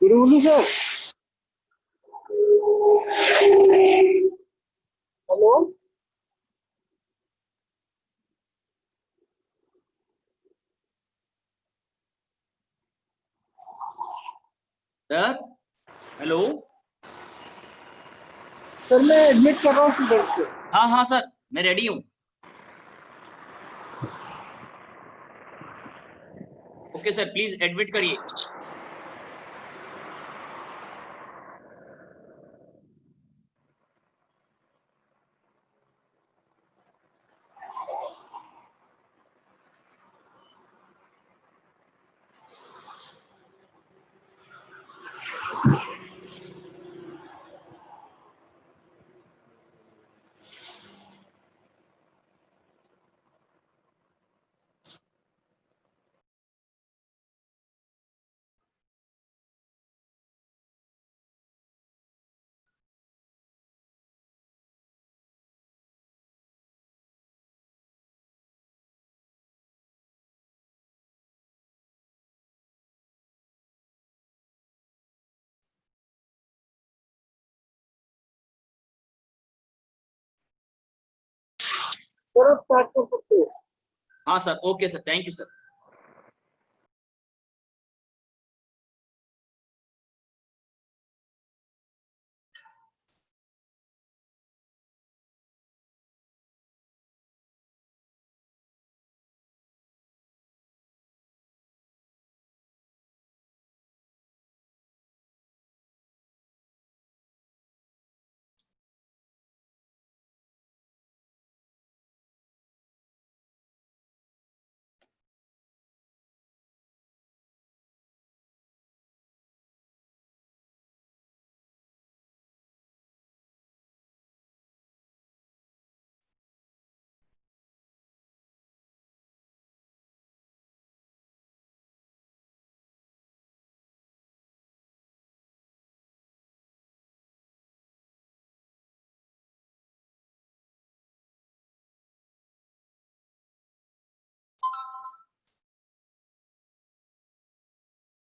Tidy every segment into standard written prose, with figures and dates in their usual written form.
Good evening sir. Hello sir. Hello sir, मैं admit कर रहा हूँ स्टूडेंट को। हाँ हाँ सर, मैं रेडी हूँ। ओके सर, प्लीज एडमिट करिए। सर आप स्टार्ट कर सकते हो। हाँ sir, okay sir, thank you sir.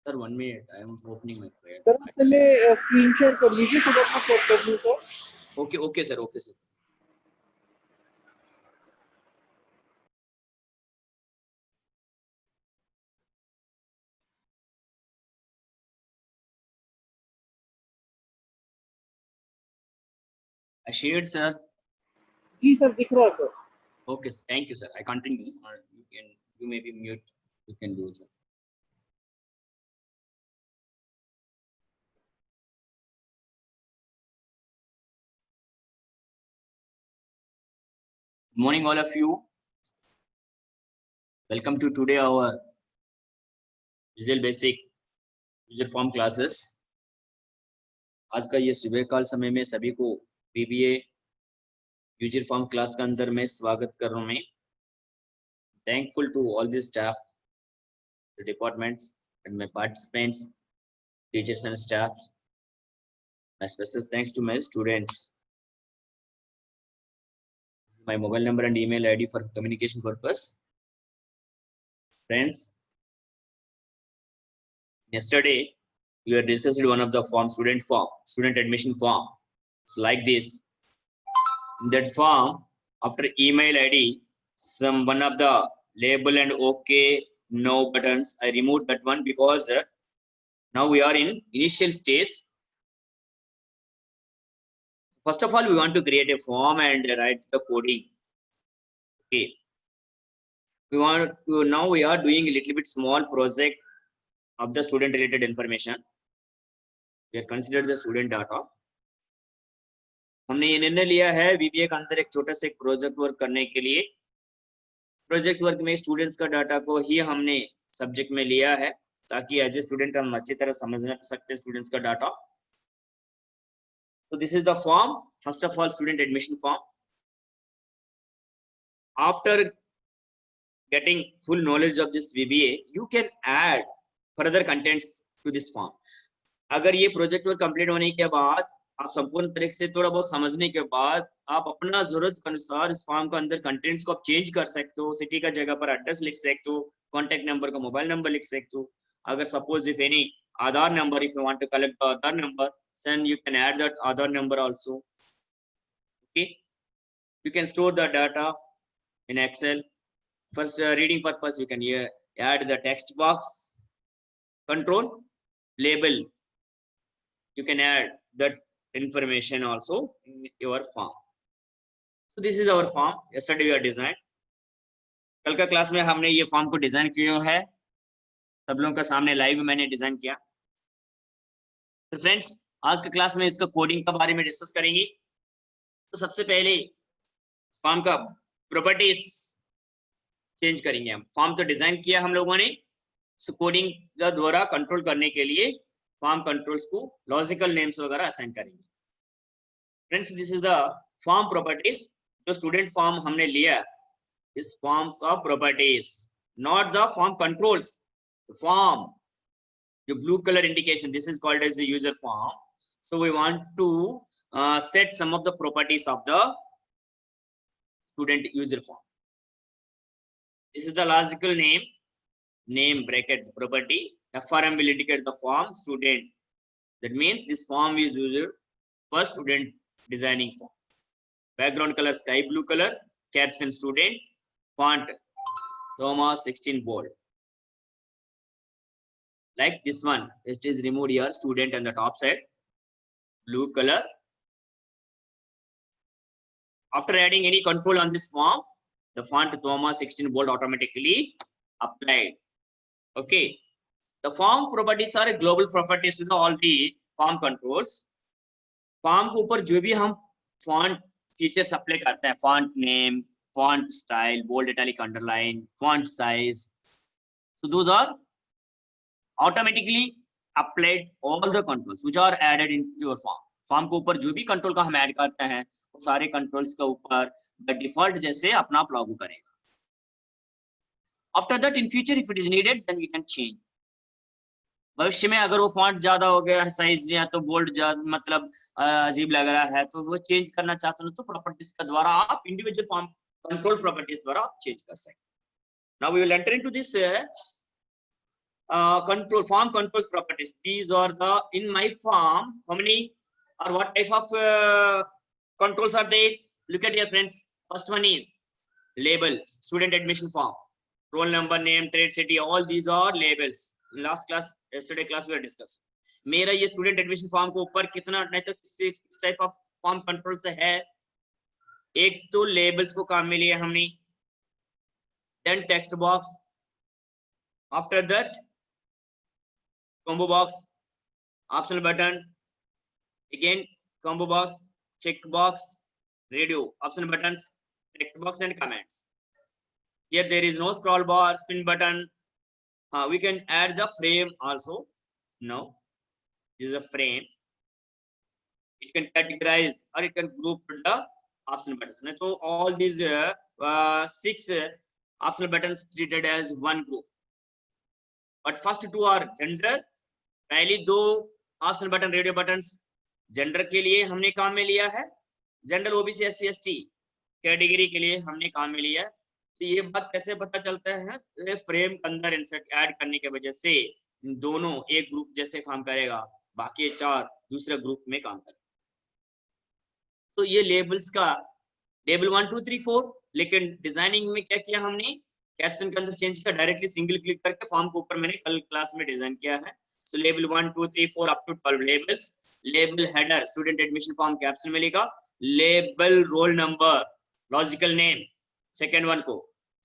Sir 1 minute, I am opening my file. Sir आप पहले स्क्रीन शेयर कर लीजिए, सो दैट मैं चेक कर लूँ sir. Okay okay sir, okay sir. I shared sir. जी सर, दिख रहा है सर। Okay sir, thank you sir. I continue or you may be mute. You can do sir. Good morning all of you. Welcome to today our Visual Basic user form classes. आज का ये सुबह काल समय में सभी को बीबीए यूजर फॉर्म क्लास का अंदर मैं स्वागत कर रहा हूँ। मैं thankful to all the staff, the departments and my participants, teachers and staffs. My special thanks to my students. My mobile number and email ID for communication purpose. Friends, yesterday we were discussing one of the form, student admission form. It's like this. In that form, after email ID, some one of the label and okay, no buttons. I removed that one because now we are in initial stage. First of all, we want to create a form and write the coding. Okay. Now we are doing a little bit small project of the student related information. We are considered the student data. हमने ये निर्णय लिया है BBA के अंदर एक छोटा सा प्रोजेक्ट वर्क करने के लिए। प्रोजेक्ट वर्क में स्टूडेंट्स का डाटा को ही हमने सब्जेक्ट में लिया है ताकि एज ए स्टूडेंट हम अच्छी तरह समझ सकते स्टूडेंट्स का data. So this is the form. First of all, student admission form. After getting full knowledge of this VBA, you can add further contents to this form. अगर ये project work complete होने के बाद आप संपूर्ण तरीके से थोड़ा बहुत समझने के बाद आप अपना जरूरत के अनुसार इस फॉर्म के अंदर कंटेंट्स को आप चेंज कर सकते हो। सिटी का जगह पर एड्रेस लिख सकते हो, कॉन्टेक्ट नंबर का मोबाइल नंबर लिख सकते हो। अगर suppose if any Aadhaar number. If you want to collect the Aadhaar number, then you can add that Aadhaar number also. Okay, you can store the data in Excel. First reading purpose, you can add the text box control label. You can add that information also in your form. So this is our form. Yesterday we are designed. कल का class में हमने ये form को design किया है, सब लोगों का सामने लाइव मैंने डिजाइन किया। तो फ्रेंड्स आज के क्लास में इसका कोडिंग के बारे में डिस्कस करेंगे। तो सबसे पहले फॉर्म का प्रॉपर्टीज चेंज करेंगे हम। फॉर्म तो डिजाइन किया हम लोगों ने, सो कोडिंग का द्वारा कंट्रोल करने के लिए फॉर्म कंट्रोल्स को लॉजिकल नेम्स वगैरह असाइन करेंगे। Friends this is the form properties. जो स्टूडेंट फॉर्म हमने लिया इस फॉर्म का properties, not the form controls. Form जो blue colour indication, this is called as the user form. So we want to set some of the properties of the student user form. This is the logical name bracket property. FRM will indicate the form student. That means this form is used for student designing form. Background color sky blue color, caption student, font Thomas 16 bold. Like this one, it is removed here, student on the top side, blue color. After adding any control on this form, the font Thomas 16 bold automatically applied. Okay, the form properties are global properties to all the form controls. Form के ऊपर जो भी हम font features apply करते हैं, font name, font style, bold, italic, underline, font size, so those are automatically applied all the controls which are added in your form. Form के ऊपर जो भी कंट्रोल का हम ऐड करते हैं वो सारे कंट्रोल्स के ऊपर बाय डिफॉल्ट जैसे अपना आप लागू करेगा। After that in future if it is needed then we can change. भविष्य में अगर वो फॉन्ट ज्यादा हो गया है, साइज या तो बोल्ड मतलब अजीब लग रहा है, तो वो चेंज करना चाहते हो तो प्रॉपर्टीज के द्वारा आप इंडिविजुअल फॉर्म कंट्रोल प्रॉपर्टीज द्वारा आप चेंज कर सकते हैं। Now we will enter into this control form control properties. These are the in my form. How many or what type of controls are they? Look at here friends. First one is label, student admission form, roll number, name, trade, city, all these are labels. Last class, yesterday class we discussed. मेरा ये student admission form के ऊपर कितना नहीं तो किस type of form control से है। एक तो लेबल्स को काम में लिया हमने, then text box, after that combo box, optional button, again combo box, check box, radio, optional buttons, text box and comments. Here there is no scroll bar, spin button. We can add the frame also. No, this is a frame. It can categorize or it can group the optional buttons. So all these 6 optional buttons treated as one group. But first two are gender. पहली 2 optional button radio buttons gender के लिए हमने काम में लिया है, general OBC SC ST category के लिए हमने काम में लिया है। तो ये बात कैसे पता चलता है, फ्रेम के अंदर इंसर्ट ऐड करने की वजह से दोनों एक ग्रुप जैसे काम करेगा, बाकी 4 दूसरे ग्रुप में काम करेगा। तो ये लेबल्स का लेबल 1 2 3 4, लेकिन डिजाइनिंग में क्या किया हमने, कैप्शन के अंदर चेंज किया, डायरेक्टली सिंगल क्लिक करके फॉर्म के ऊपर मैंने कल क्लास में डिजाइन किया है। So label 1 2 3 4 up to 12 labels. Label header student admission form caption में लिखा, label roll number logical name second one को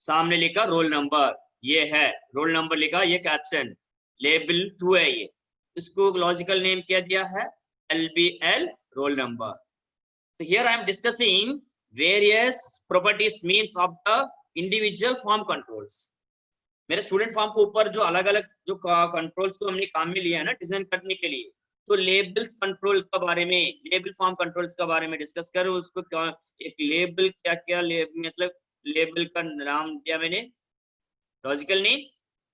सामने लिखा roll number, ये है roll number लिखा, ये caption label 2 है, ये इसको logical name क्या दिया है, LBL roll number. So here I am discussing various properties means of the individual form controls. मेरे स्टूडेंट फॉर्म के ऊपर जो अलग अलग जो कंट्रोल्स को हमने काम में लिया है ना डिजाइन करने के लिए, तो लेबल्स कंट्रोल के बारे में, लेबल फॉर्म कंट्रोल्स के बारे में डिस्कस करें। उसको क्या एक लेबल क्या क्या मतलब लेबल का नाम दिया मैंने, लॉजिकल नेम,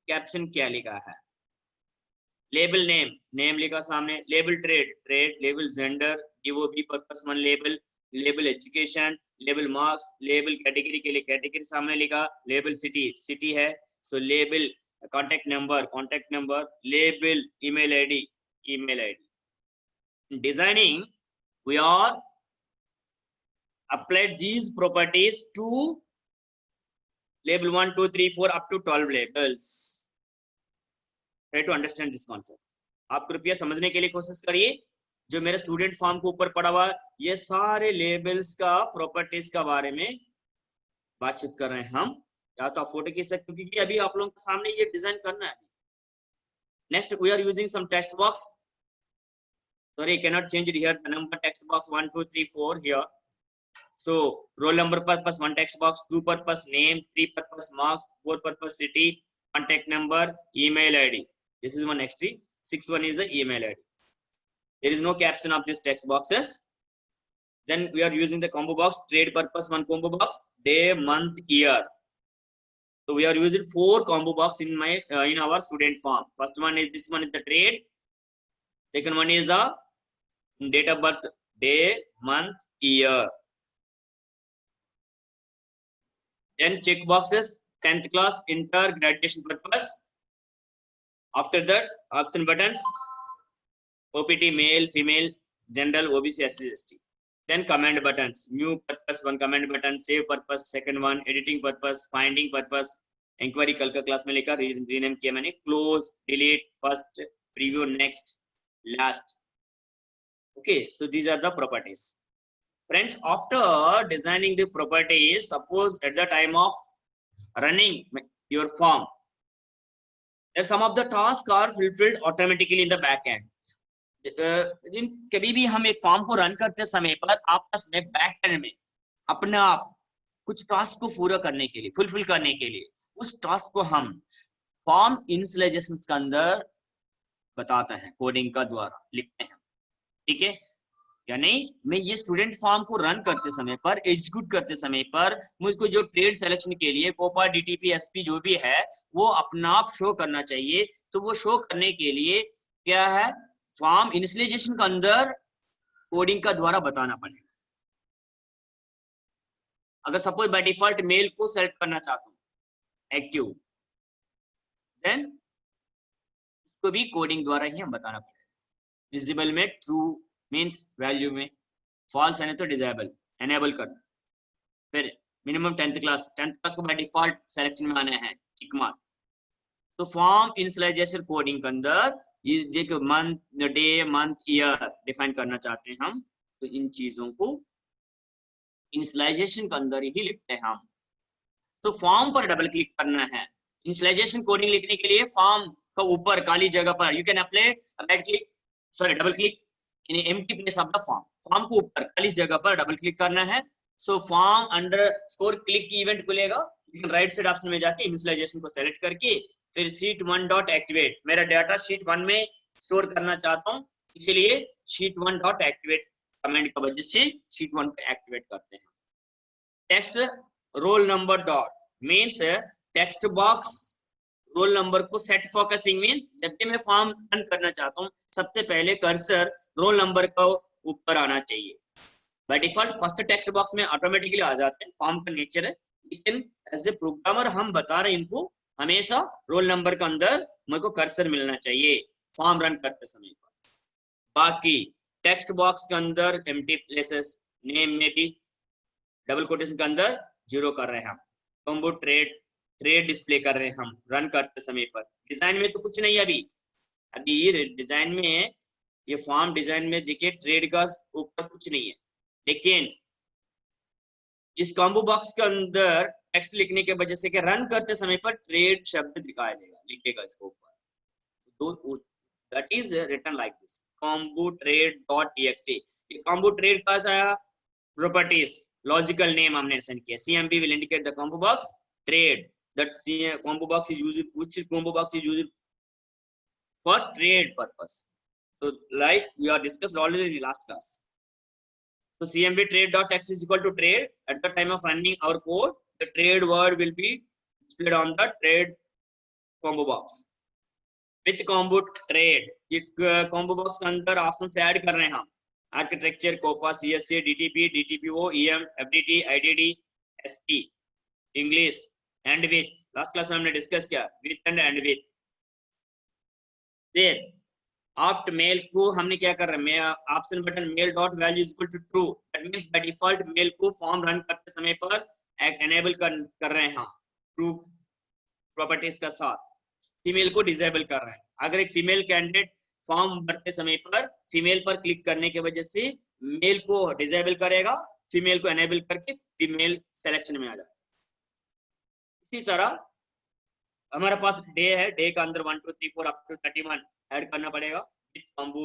कैप्शन क्या लिखा है, लेबल नेम, नेम लिखा सामने, label trade, trade, label gender, DOB purpose one label, label education, label marks, label category के लिए कैटेगरी सामने लिखा, लेबल सिटी, सिटी है, सो label contact number, label, email ID. In designing, we are applied these properties to label 1, 2, 3, 4 up to 12 labels. Try to understand this concept. आप कृपया समझने के लिए कोशिश करिए जो मेरे स्टूडेंट फॉर्म के ऊपर पड़ा हुआ ये सारे लेबल्स का प्रॉपर्टीज का बारे में बातचीत कर रहे हैं हम, या तो आप फोटो खींच सकते हो क्योंकि अभी आप लोगों के सामने ये डिजाइन करना है. Next we are using some text box. Sorry, I cannot change it here. The number text box 1, 2, 3, 4 here. So roll number purpose 1 text box, 2 purpose name, 3 purpose marks, 4 purpose city, contact number, email ID. This is one XT. 6 one is the email ID. There is no caption of these text boxes. Then we are using the combo box, trade purpose 1 combo box, day, month, year. So we are using 4 combo box in my in our student form. First one is this one is the trade. Second one is the date of birth, day, month, year. Then check boxes 10th class, inter, graduation purpose. After that option buttons, OPT, male, female, general, OBC, SC, ST. Then command buttons, new purpose 1 command button, save purpose second one, editing purpose, finding purpose, inquiry कल का class में लिखा rename किया मैंने, close, delete, first, preview, next, last. Okay, so these are the properties. Friends, after designing the properties, suppose at the time of running your form, then some of the tasks are fulfilled automatically in the back end. कभी भी हम एक form को run करते समय पर आपस में बैक एंड में अपने आप कुछ टास्क को पूरा करने के लिए, फुलफिल करने के लिए उस टास्क को हम फॉर्म इनिशियलाइजेशन के अंदर बताते हैं, कोडिंग का द्वारा लिखते हैं. ठीक है, यानी मैं ये स्टूडेंट फॉर्म को रन करते समय पर, एग्जीक्यूट करते समय पर मुझको जो ट्रेड सिलेक्शन के लिए कोपा, डीटीपी, एसपी जो भी है वो अपना आप शो करना चाहिए. तो वो शो करने के लिए क्या है, फॉर्म इनिशियलाइजेशन के अंदर कोडिंग का द्वारा बताना पड़ेगा. अगर सपोज बाय डिफॉल्ट मेल को सेलेक्ट करना चाहता हूं एक्टिव, देन इसको भी कोडिंग द्वारा ही हम बताना पड़ेगा. विजिबल में ट्रू मींस वैल्यू में, फॉल्स है तो डिसेबल एनेबल करना. फिर मिनिमम 10th क्लास को बाय डिफॉल्ट सिलेक्शन में आना है, टिक मार्क. तो फॉर्म इनिशियलाइजेशन कोडिंग के अंदर ये देखो month, day, month, year define करना चाहते हैं हम, तो इन चीजों को इनिशियलाइजेशन के अंदर ही लिखते हैं हम. तो फॉर्म पर डबल क्लिक करना है. इनिशियलाइजेशन कोडिंग लिखने के लिए फॉर्म का ऊपर काली जगह पर you can apply right click, sorry double click in empty place of the form. Form को ऊपर काली जगह पर डबल क्लिक करना है. सो फॉर्म अंडरस्कोर क्लिक की इवेंट खुलेगा. राइट साइड ऑप्शन में जाके इनिशियलाइजेशन को सेलेक्ट करके फिर शीट 1 डॉट एक्टिवेट, मेरा डाटा शीट 1 में स्टोर करना चाहता हूं, इसलिए शीट 1 डॉट एक्टिवेट कमेंट की वजह से शीट 1 पे एक्टिवेट करते हैं. Text role number dot means text box roll number को सेट फोकसिंग मींस जब भी मैं फॉर्म रन करना चाहता हूं सबसे पहले कर्सर रोल नंबर को ऊपर आना चाहिए. By default first text box में ऑटोमेटिकली आ जाते हैं, फॉर्म का नेचर है. लेकिन एज ए प्रोग्रामर हम बता रहे हैं इनको हमेशा रोल नंबर के अंदर मेरे को कर्सर मिलना चाहिए फॉर्म रन करते समय पर. बाकी टेक्स्ट बॉक्स के अंदर एम्प्टी प्लेसेस, नेम में भी डबल कोटेशन के अंदर 0 कर रहे हैं हम. कॉम्बो ट्रेड डिस्प्ले कर रहे हैं हम रन करते समय पर. डिजाइन में तो कुछ नहीं है अभी डिजाइन में, ये फॉर्म डिजाइन में देखिए ट्रेड का ऊपर कुछ नहीं है, लेकिन इस कॉम्बो बॉक्स के अंदर टेक्स्ट लिखने के वजह से कि रन करते समय पर ट्रेड शब्द दिखाई देगा, लिखेगा इसको ऊपर. तो that is written like this combo trade dot txt. ये combo trade का आया प्रॉपर्टीज लॉजिकल नेम हमने सेंड किया. CMP will indicate the combo box trade. That combo box is used, which combo box is used for trade purpose. So like we are discussed already in the last class. So CMP trade dot text is equal to trade. At the time of running our code, the trade word will be displayed on the trade combo box. With combo trade, ये combo box के अंदर option add कर रहे हैं हम. Architecture, COPA, CSC, DTP, DTPO, EM, FDT, IDD, SP, English, and with last class में हमने discuss किया विथ एंड विथ। फिर आफ्टर मेल को हमने क्या कर रहे हैं, option button male dot value equal to true, that means by default male को फॉर्म रन करते समय पर एनेबल कर रहे हैं हम ट्रू प्रॉपर्टीज का साथ, फीमेल को डिसेबल कर रहे हैं। अगर एक फीमेल कैंडिडेट फॉर्म भरते समय पर फीमेल पर क्लिक करने की वजह से मेल को डिसेबल करेगा, फीमेल को एनेबल करके फीमेल सिलेक्शन में आ जाएगा। इसी तरह हमारे पास डे है, डे का अंदर 1 2 3 4 अप टू 31 ऐड करना पड़ेगा विद कॉम्बो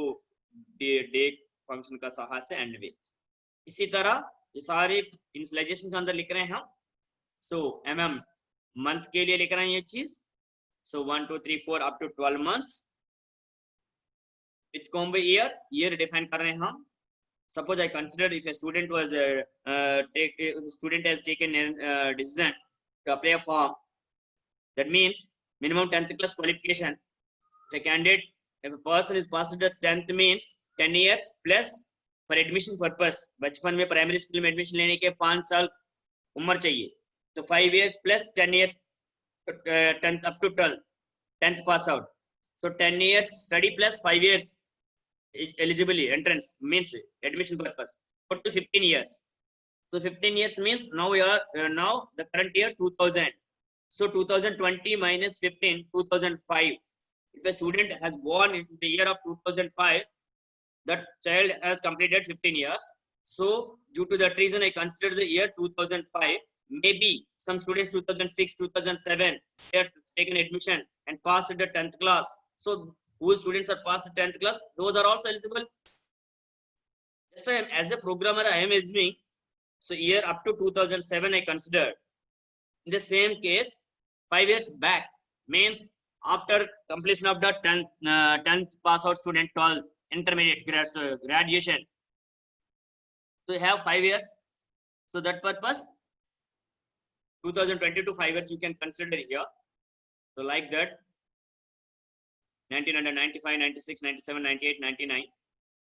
डे फंक्शन का सहायता से एंड विथ। इसी तरह ये सारे इनिशियलाइजेशन के अंदर लिख रहे हैं हम। सो मंथ के लिए लिख रहे हैं ये चीज। So 1 2 3 4 up to 12 months with combo year define कर रहे हैं हम। Suppose I consider if a student has taken a decision to apply a form, that means minimum 10th class qualification. If a person is passed the 10th means 10 years plus for admission purpose, बचपन में primary school में admission लेने के 5 साल उम्र चाहिए, तो 5 years plus 10 years 10th up to 10th pass out, so 10 years study plus 5 years eligibility entrance means admission purpose, total 15 years. So 15 years means now we are now the current year 2000, so 2020 minus 15 2005. If a student has born in the year of 2005, that child has completed 15 years. So due to that reason I consider the year 2005. Maybe some students 2006 2007 they have taken admission and passed the 10th class, so whose students are passed 10th class, those are also eligible. Just as a programmer I am assuming, so year up to 2007 I considered. In the same case 5 years back means after completion of the 10th pass out student, 12th intermediate graduation, so you have 5 years. So that purpose 2020 to 5 years you can consider here. So like that 1995 96 97 98 99.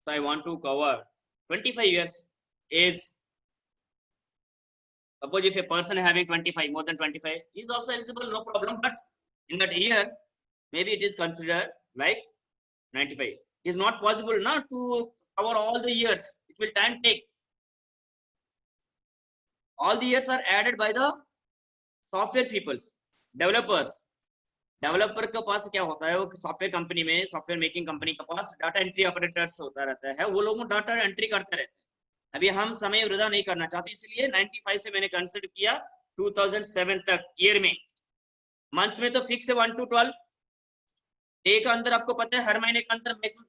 So I want to cover 25 years is, suppose if a person having 25 more than 25 is also eligible, no problem, but in that year maybe it is considered like 95. It is not possible now to cover all the years, it will time take. All the years are added by the software peoples, developers. Developer के पास क्या होता है, वो software company में, software making company के पास data entry operators होता रहता है, वो लोग डाटा एंट्री करते रहते हैं। अभी हम समय वृथा नहीं करना चाहते, इसलिए 95 से मैंने कंसिडर किया 2007 तक ईयर में। मंथ्स में तो फिक्स है 1 to 12, डे का अंदर आपको पता है हर महीने के अंदर maximum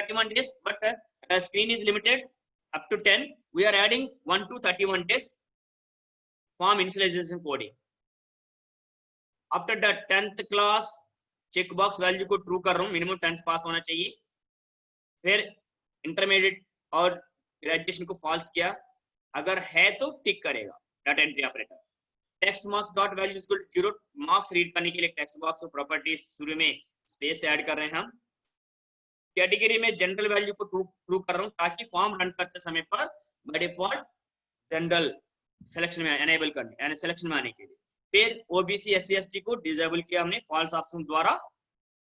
31 days, but screen is limited up to 10. We are adding 1 to 31 days form initialization coding. After the 10th class check box value को ट्रू कर रहा हूँ, मिनिमम 10th पास होना चाहिए। फिर इंटरमीडिएट और ग्रेजुएशन को फॉल्स किया, अगर है तो टिक करेगा data entry operator. Text marks dot value equal to 0, marks read करने के लिए टेक्स्ट बॉक्स और प्रॉपर्टीज शुरू में स्पेस ऐड कर रहे हैं हम। कैटेगरी में जनरल वैल्यू को ट्रू कर रहा हूँ ताकि फॉर्म रन करते समय पर बाय डिफॉल्ट जनरल सिलेक्शन में एनेबल करने, यानी सिलेक्शन में आने के लिए। फिर ओबीसी एससी एसटी को डिसेबल किया हमने फॉल्स ऑप्शन द्वारा,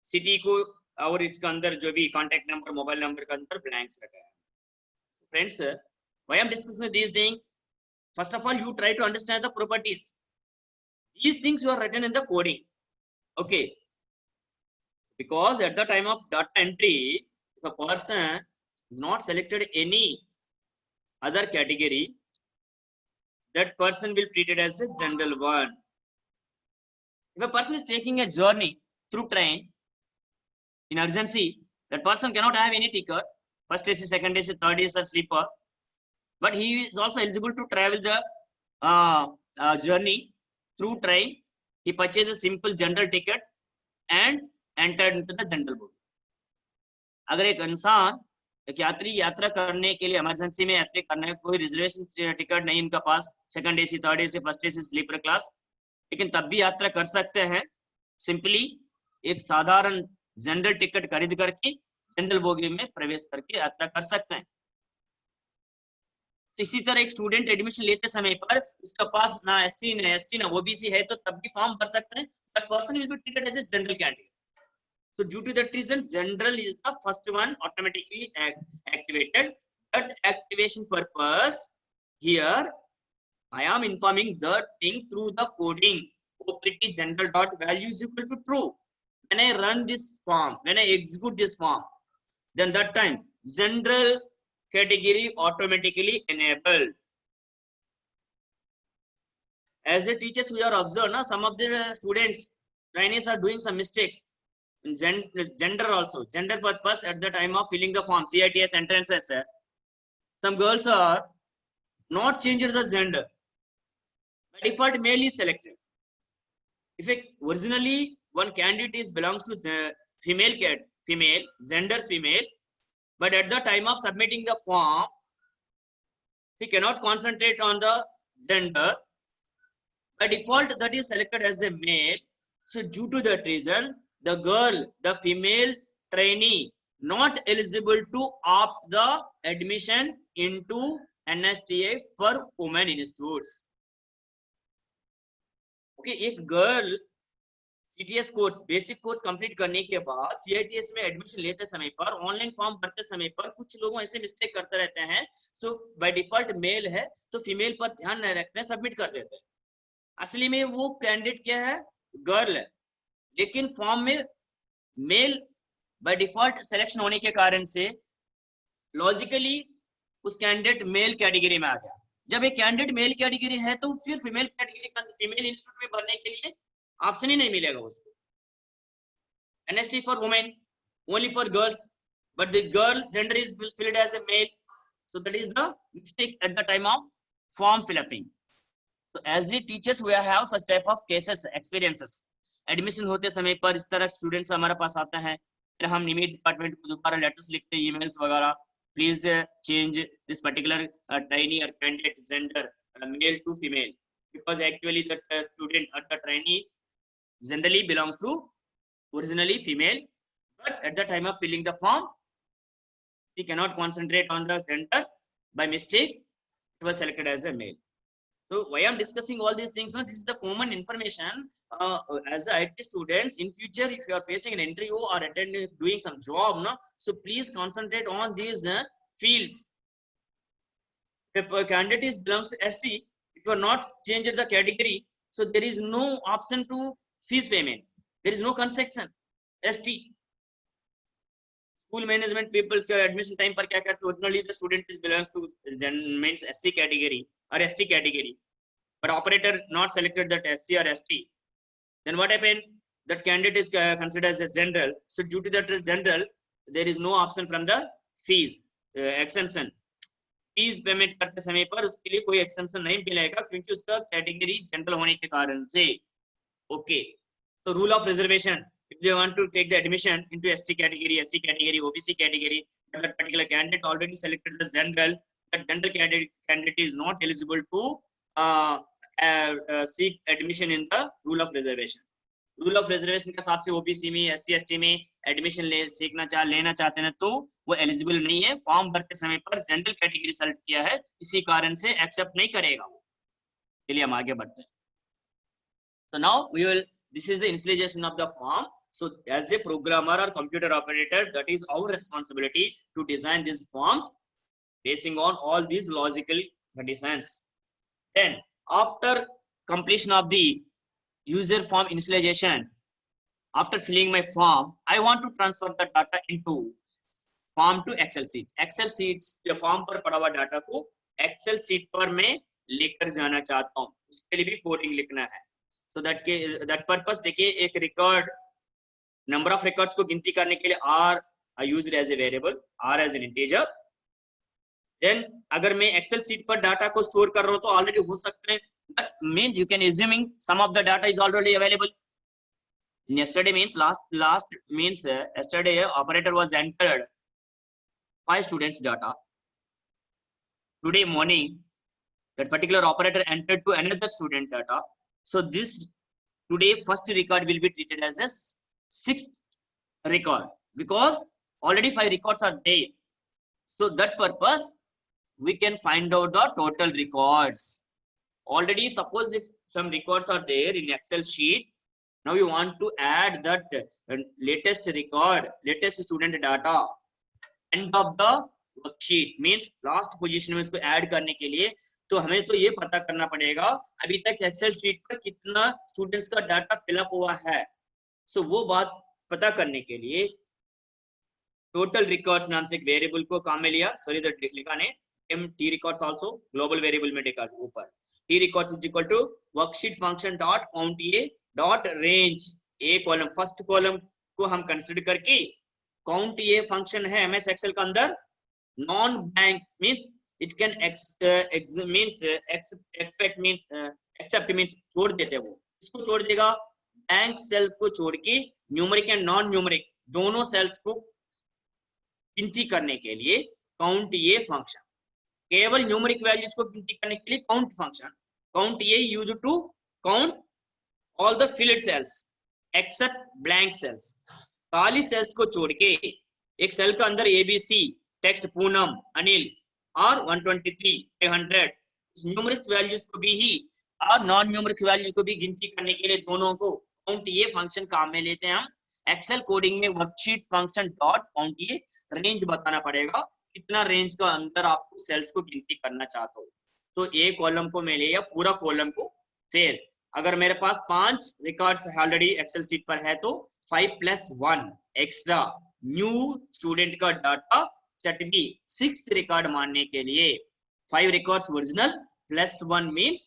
सिटी को और इसके अंदर जो भी कॉन्टैक्ट नंबर मोबाइल नंबर के अंदर ब्लैंक्स रखा है। Friends, why I am discussing these things, first of all you try to understand the properties, these things you are written in the coding, okay, because at the time of data entry if a person is not selected any other category, that person will treated as a general one. If a person is taking a journey through train in urgency, that person cannot have any ticket, first AC, second AC, third AC or sleeper, but he is also eligible to travel the journey through train. He purchases a simple general ticket and entered into the general bogie. अगर एक इंसान एक यात्री यात्रा करने के लिए emergency में यात्रा करना है, कोई रिजर्वेशन टिकट नहीं इनका पास, second AC, third AC, first AC, sleeper class, लेकिन तब भी यात्रा कर सकते हैं, सिंपली एक साधारण जनरल टिकट खरीद करके जनरल बोगी में प्रवेश करके यात्रा कर सकते हैं। तो इसी तरह एक स्टूडेंट एडमिशन लेते समय पर उसका पास ना SC ना ST ना OBC है तो तब भी फॉर्म भर सकते हैं, that person will be treated as a general candidate. So due to that reason, general is the first one automatically activated. That activation purpose here I am informing the thing through the coding OPT general dot value is equal to true. When I run this form, when I execute this form, then that time general category automatically enabled. As a teachers we are observed now some of the students trainees are doing some mistakes in gender also, gender purpose at the time of filling the form CITS entrances. Some girls are not changed the gender. By default male is selected. If originally one candidate is belongs to female gender female, but at the time of submitting the form he cannot concentrate on the gender. By default that is selected as a male. So due to that reason the girl, the female trainee not eligible to opt the admission into NSTA for women institutes. Okay, एक girl CTS course basic course complete करने के बाद CITS में admission लेते समय पर online form भरते समय पर कुछ लोग ऐसे मिस्टेक करते रहते हैं. सो बाय डिफॉल्ट मेल है तो फीमेल पर ध्यान नहीं रखते हैं, सबमिट कर देते हैं. असली में वो कैंडिडेट क्या है, गर्ल है, लेकिन फॉर्म में मेल बाय डिफॉल्ट सिलेक्शन होने के कारण से लॉजिकली उस कैंडिडेट मेल कैटेगरी में आ गया. जब एक कैंडिडेट मेल कैटेगरी है तो फिर फीमेल कैटेगरी फीमेल इंस्टीट्यूट में भरने के लिए ऑप्शन ही नहीं मिलेगा उसको. NST for women, only for girls, but the girl gender is filled as a male. So that is the mistake at the time of form filling. So as a teachers we have such type of cases experiences. Admission होते समय पर इस तरह students हमारे पास आता है, फिर हम निमित डिपार्टमेंट को दोबारा लेटर्स लिखते हैं, ईमेल्स वगैरह, please change this particular trainee or candidate gender male to female because actually that student or the trainee generally belongs to originally female, but at the time of filling the form she cannot concentrate on the gender, by mistake it was selected as a male. So why I'm discussing all these things now, this is the common information as a IT students. In future if you are facing an interview or attending doing some job no, so please concentrate on these fields. If a candidate belongs to SC, if you are not changed the category, so there is no option to fees payment, there is no concession. ST school management people के admission time पर क्या करते हैं, originally the student is belongs to means SC category or ST category, but operator not selected that SC or ST, then what happened, that candidate is considered as a general. So due to that general there is no option from the fees exemption. Fees payment करते समय पर उसके लिए कोई exception नहीं मिलेगा क्योंकि उसका कैटेगरी जनरल होने के कारण से. Okay, so rule of reservation, if they want to take the admission into ST category, SC category, OBC category, that particular candidate already selected the general, that general candidate is not eligible to seek admission in the rule of reservation. Rule of reservation के हिसाब से OBC में SC ST में admission लेना चाहते हैं तो वो एलिजिबल नहीं है. फॉर्म भरते समय पर जनरल कैटेगरी सेलेक्ट किया है, इसी कारण से एक्सेप्ट नहीं करेगा वो. चलिए हम आगे बढ़ते हैं. So now we will, this is the initialization of the form. So as a programmer or computer operator, that is our responsibility to design these forms basing on all these logical conditions. Then after completion of the user form initialization, after filling my form, I want to transfer the data into form to Excel sheet. Excel sheets के form पर पड़ा हुआ data को Excel sheet पर मैं लेकर जाना चाहता हूँ, उसके लिए भी कोडिंग लिखना है. So that purpose देखिए, एक रिकॉर्ड नंबर ऑफ रिकॉर्ड्स को गिनती करने के लिए R I used as a variable, R as an integer. Then अगर मैं Excel sheet पर डाटा को स्टोर कर रहा हूँ तो ऑलरेडी हो सकता है, but means you can assuming some of the data is already available. Yesterday means last means yesterday operator was entered 5 students data. Today morning that particular operator entered to another student data. So this today first record will be treated as a 6th record because already 5 records are there. So that purpose we can find out the total records. Already, suppose if some records are there in Excel sheet, now you want to add that latest record, latest student data, end of the worksheet means last position में इसको add करने के लिए तो हमें तो ये पता करना पड़ेगा अभी तक एक्सेल शीट पर कितना स्टूडेंट्स का डाटा फिलअप हुआ है. सो वो बात पता करने के लिए टोटल रिकॉर्ड्स नाम से एक वेरिएबल को काम में लिया. सॉरी दैट लिखा ने M T records also global variable में देखा ऊपर T records is equal to worksheet function dot count A dot range. A column first column को हम कंसीडर करके काउंट ये फंक्शन है एमएस एक्सेल के अंदर non blank means it can expect means except means छोड़ देते हैं. वो इसको छोड़ देगा ब्लैंक सेल को छोड़ के न्यूमेरिक एंड नॉन न्यूमेरिक दोनों सेल्स को गिनती करने के लिए काउंट ये फंक्शन. केवल न्यूमेरिक वैल्यूज को गिनती करने के लिए काउंट फंक्शन काउंट ये use to count all the filled cells except blank cells. खाली सेल्स को छोड़ के एक सेल के अंदर एबीसी टेक्स्ट पूनम अनिल और 123 500 न्यूमेरिक वैल्यूज को भी ही और नॉन न्यूमेरिक वैल्यूज को भी गिनती करने के लिए दोनों को काउंट ये फंक्शन काम में लेते हैं हम. एक्सेल कोडिंग में वर्कशीट फंक्शन डॉट काउंट ये रेंज बताना पड़ेगा कितना रेंज का अंदर आपको सेल्स को गिनती करना चाहते हो. तो ए कॉलम को मैं ले या पूरा कॉलम को. फिर अगर मेरे पास 5 रिकॉर्ड्स ऑलरेडी एक्सेल शीट पर है तो 5+1 एक्स्ट्रा न्यू स्टूडेंट का डाटा छठवीं 6th रिकॉर्ड मानने के लिए 5 रिकॉर्ड्स ओरिजिनल +1 मींस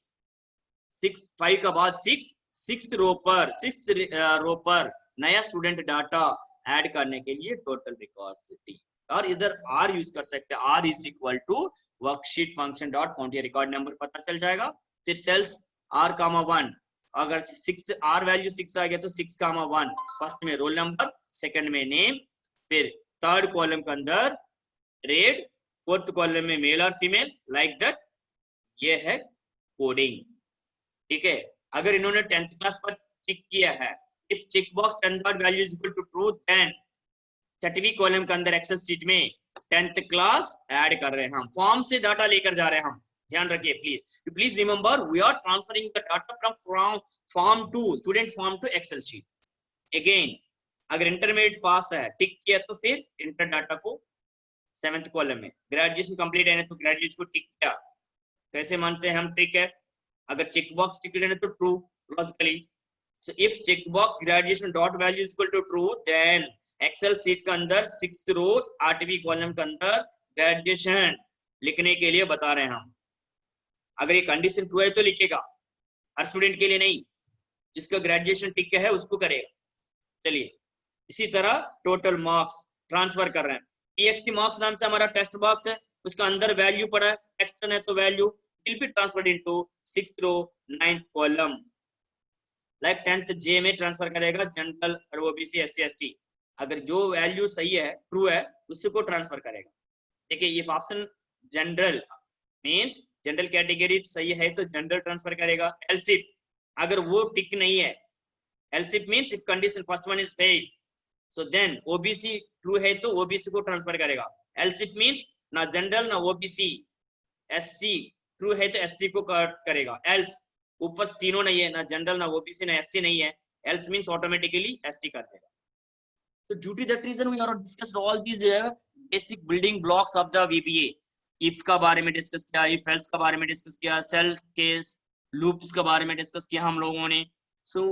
6 5 का बाद 6th रो पर नया स्टूडेंट डाटा ऐड करने के लिए टोटल रिकॉर्ड्स टी. और इधर आर यूज कर सकते हैं. R is equal to worksheet function dot count ये रिकॉर्ड नंबर पता चल जाएगा. फिर सेल्स r, 1 अगर 6 r वैल्यू 6 आ गया तो 6, 1 फर्स्ट में रोल नंबर सेकंड में नेम फिर थर्ड कॉलम के अंदर रेड फोर्थ कॉलम में मेल और फीमेल लाइक दैट. ये है कोडिंग. ठीक है. अगर इन्होंने 10th क्लास पर टिक किया है if check box 10 value is equal to true then छठवीं कॉलम के अंदर एक्सेल शीट में 10th क्लास ऐड कर रहे हैं हम. फॉर्म से डाटा लेकर जा रहे हैं हम. ध्यान रखिए please remember we are transferring the data from form to student form to Excel sheet. Again अगर इंटरमीडिएट पास है टिक किया तो फिर इंटर डाटा को 7th कॉलम में. ग्रेजुएशन कंप्लीट है तो ग्रेजुएट को टिक किया. कैसे मानते हैं हम टिक है. अगर चेक बॉक्स टिक है तो true logically. So if check box graduation dot value is equal to true then Excel sheet के अंदर 6th रो 8वीं कॉलम के अंदर ग्रेजुएशन लिखने के लिए बता रहे हैं हम. अगर ये कंडीशन ट्रू है तो लिखेगा हर स्टूडेंट के लिए नहीं. जिसका ग्रेजुएशन टिक है उसको करेगा. चलिए इसी तरह टोटल मार्क्स ट्रांसफर कर रहे हैं. टीएक्सटी मार्क्स नाम से हमारा टेक्स्ट बॉक्स है उसका अंदर वैल्यू पड़ा है टेक्स्ट है तो value will be transferred into 6th row 9th column like 10th J में ट्रांसफर करेगा जनरल और ओबीसी एससी एसटी. अगर जो वैल्यू सही है ट्रू है उसको ट्रांसफर करेगा. देखिए if option general means general category सही है तो जनरल ट्रांसफर करेगा. एलसिफ अगर वो टिक नहीं है elseif means if condition first one is fail so then OBC true है तो ओबीसी को ट्रांसफर करेगा. एलसिफ मींस ना जनरल ना ओबीसी एससी ट्रू है तो एससी को करेगा. एल्स ऊपर तीनों नहीं है ना जनरल ना ओबीसी ना एससी नहीं है एल्स मींस ऑटोमेटिकली एसटी कर देगा. So due to that reason we are discussed all these basic building blocks of the VBA. If का बारे में डिस्कस किया, if else का बारे में डिस्कस किया, सेल केस लूप्स के बारे में डिस्कस किया हम लोगों ने. So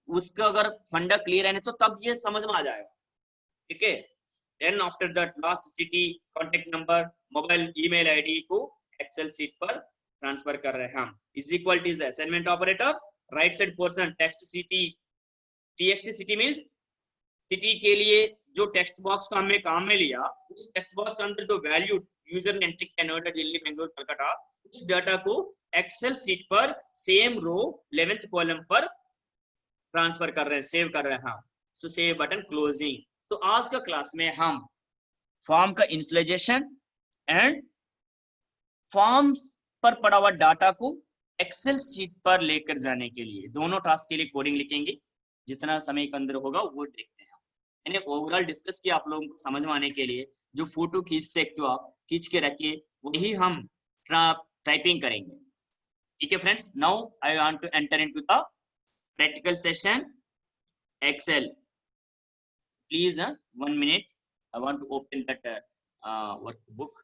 उसका अगर फंडा क्लियर है तो तब ये समझ में आ जाएगा. ठीक है. Then after that last city, contact number, mobile, email ID को Excel sheet पर ट्रांसफर कर रहे हैं हम. Is equal to is the assignment operator. Right side portion text city, TXT city means city के लिए जो टेक्स्ट बॉक्स को हमने काम में लिया उस टेक्स्ट बॉक्स के अंदर जो वैल्यू यूजर ने एंट्री किया नोएडा दिल्ली बेंगलुरु कलकत्ता उस डाटा को एक्सेल शीट पर सेम रो 11th कॉलम पर ट्रांसफर कर रहे हैं सेव कर रहे हैं. सो सेव बटन क्लोजिंग. तो आज का क्लास में हम फॉर्म का इंस्टॉलेशन एंड फॉर्म्स पर पड़ा हुआ डाटा को एक्सेल शीट पर लेकर जाने के लिए दोनों टास्क के लिए कोडिंग लिखेंगे. जितना समय के अंदर होगा वो देखते हैं. ओवरऑल डिस्कस किया आप लोगों को समझ में आने के लिए. जो फोटो खींच सकते हो आप खींच के रखिए वही हम टाइपिंग करेंगे। ठीक है friends, now I want to enter into the practical session Excel. Please 1 minute, I want to open that workbook.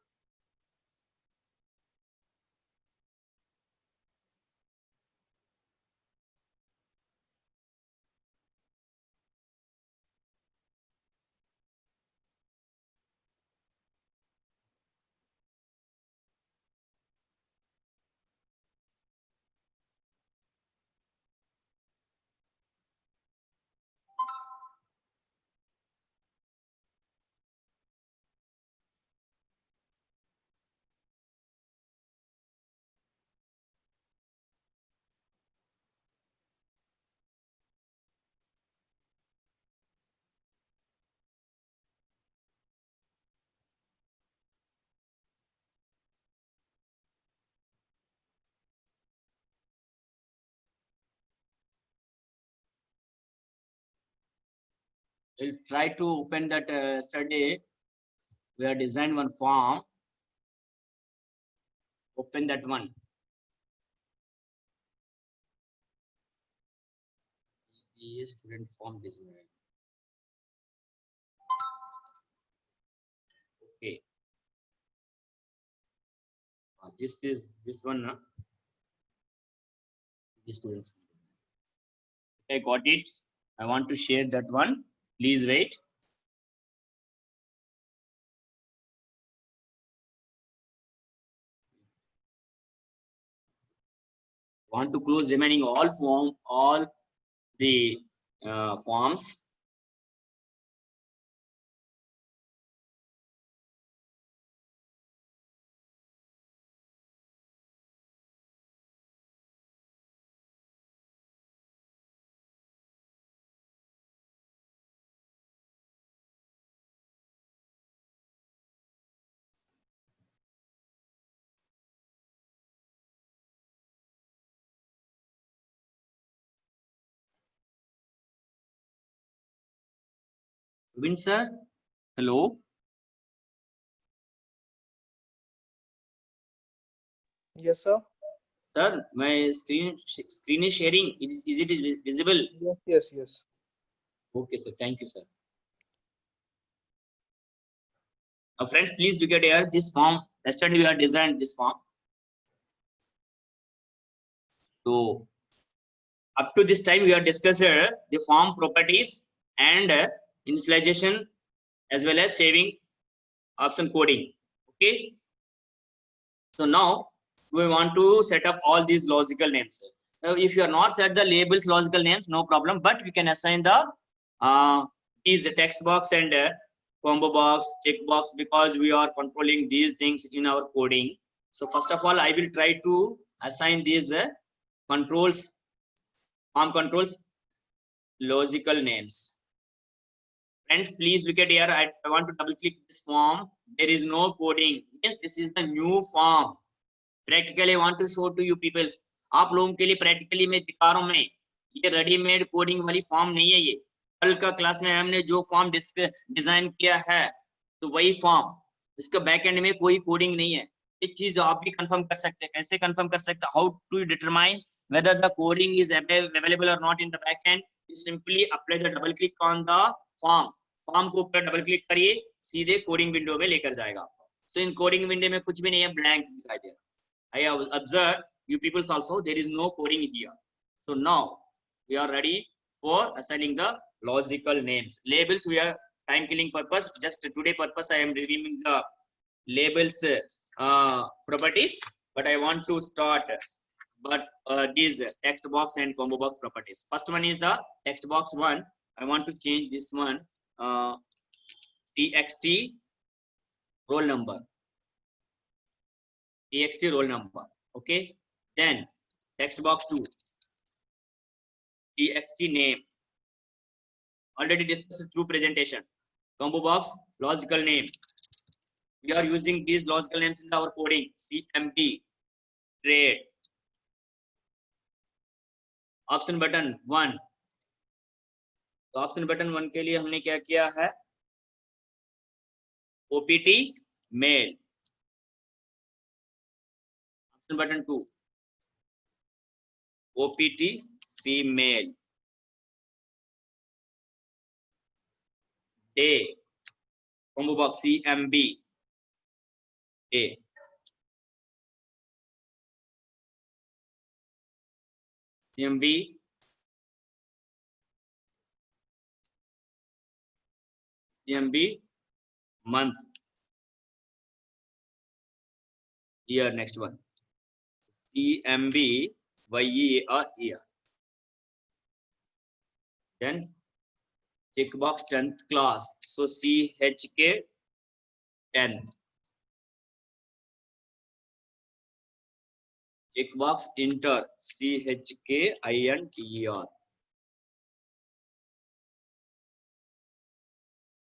We'll try to open that study. We have designed one form. Open that one. Student form design. Okay. This is this one. This student form. I got it. I want to share that one. Please wait. Want to close remaining all the forms. Rubin sir, hello. Yes, sir. Sir, my screen is sharing. Is it visible? Yes, yes, yes. Okay, sir. Thank you, sir. Friends, please look at here. This form. Yesterday we have designed this form. So up to this time we have discussed the form properties and initialization as well as saving option coding. Okay. So now we want to set up all these logical names. If you are not set the labels logical names, no problem, but we can assign the these text box and combo box, check box, because we are controlling these things in our coding. So first of all, I will try to assign these controls, form controls, logical names. Friends, please look at here. I want to double click this form. There is no coding. Yes, this is the new form. Practically, I want to show to you people. आप लोगों के लिए practically मैं दिखा रहा हूं मैं, ये रेडीमेड कोडिंग वाली फॉर्म नहीं है। ये कल का क्लास में हमने जो फॉर्म डिजाइन किया है, तो वही फॉर्म, इसका बैक एंड में कोई कोडिंग नहीं है। ये चीज आप भी कंफर्म कर सकते हैं। कैसे कंफर्म कर सकते हैं? How to determine whether the coding is available or not in the back end? You simply apply the double click on the form. Form को ऊपर डबल क्लिक करिए, सीधे कोडिंग विंडो में लेकर जाएगा आपको। सो इन कोडिंग विंडो में कुछ भी नहीं है, ब्लैंक दिखाई दे रहा है। I have observed you peoples also there is no coding here. So now we are ready for assigning the logical names. Labels we are time killing purpose. Just today purpose I am reviewing the labels properties, but I want to start these text box and combo box properties. First one is the text box one. I want to change this one txt roll number. txt roll number. Okay, then text box 2 txt name, already discussed through presentation. Combo box logical name, we are using these logical names in our coding. cmp trade, option button 1. तो option button 1 के लिए हमने क्या किया है? opt male, button 2, OPT female. Day, combo box CMB A. CMB month, year. Next one, CMB year. Then check box 10th class, so CHK 10th. Check box inter, CHK INTER.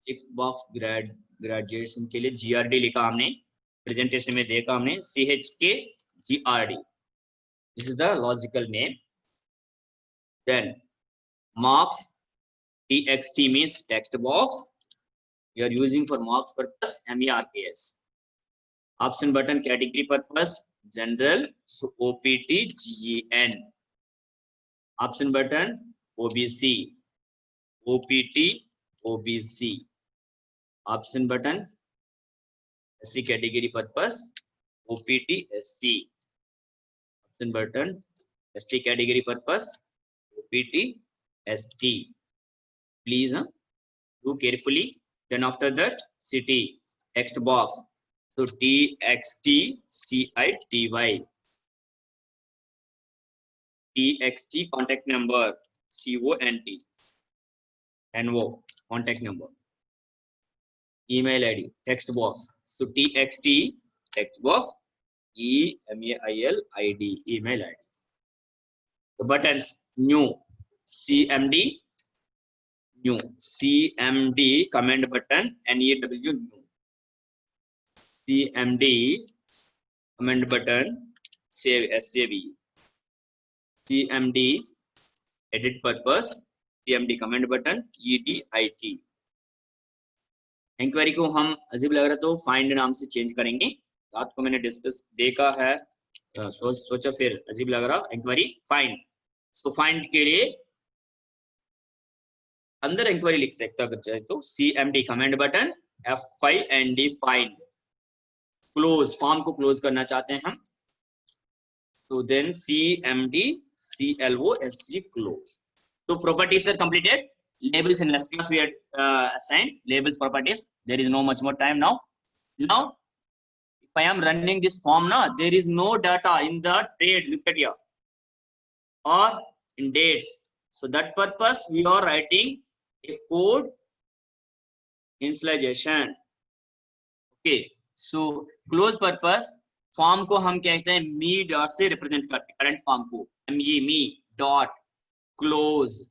check box graduation के लिए GRD लिखा हमने, presentation में देखा हमने CHK GRD. This is the logical name. Then marks, TXT means text box. You are using for marks purpose, MERKS. Option button category purpose, general, so OPT GEN. Option button OBC, OPT OBC. Option button SC category purpose, OPT SC. Option button ST category purpose, OPT ST. Please do carefully. Then after that, city, text box, so TXT CITY. TXT contact number, CONT. NO contact number. Email ID, text box, so TXT text box, EMAIL ID, email ID. The buttons, new, CMD, new, CMD command button, NEW, new, CMD command button, save, SAV, CMD edit purpose, CMD command button, EDIT. Inquiry को हम अजीब लग रहा तो find नाम से change करेंगे. रात को मैंने डिस्कस देखा है, सोचा फिर अजीब लग रहा, इंक्वायरी फाइंड. सो फाइंड के लिए अंदर इंक्वायरी लिख सकता अगर चाहे तो, CMD command button, FIND find. Close, form को क्लोज करना चाहते हैं हम, सो देन CMD CLOSE क्लोज. तो properties are completed. Labels in last class we had assigned labels properties. There is no much more time now. Now if I am running this form now, there is no data in the trade, look at here, or in dates. So that purpose we are writing a code initialization. Okay, so close purpose form को हम कहते हैं me dot से represent करते हैं, current form को me dot close.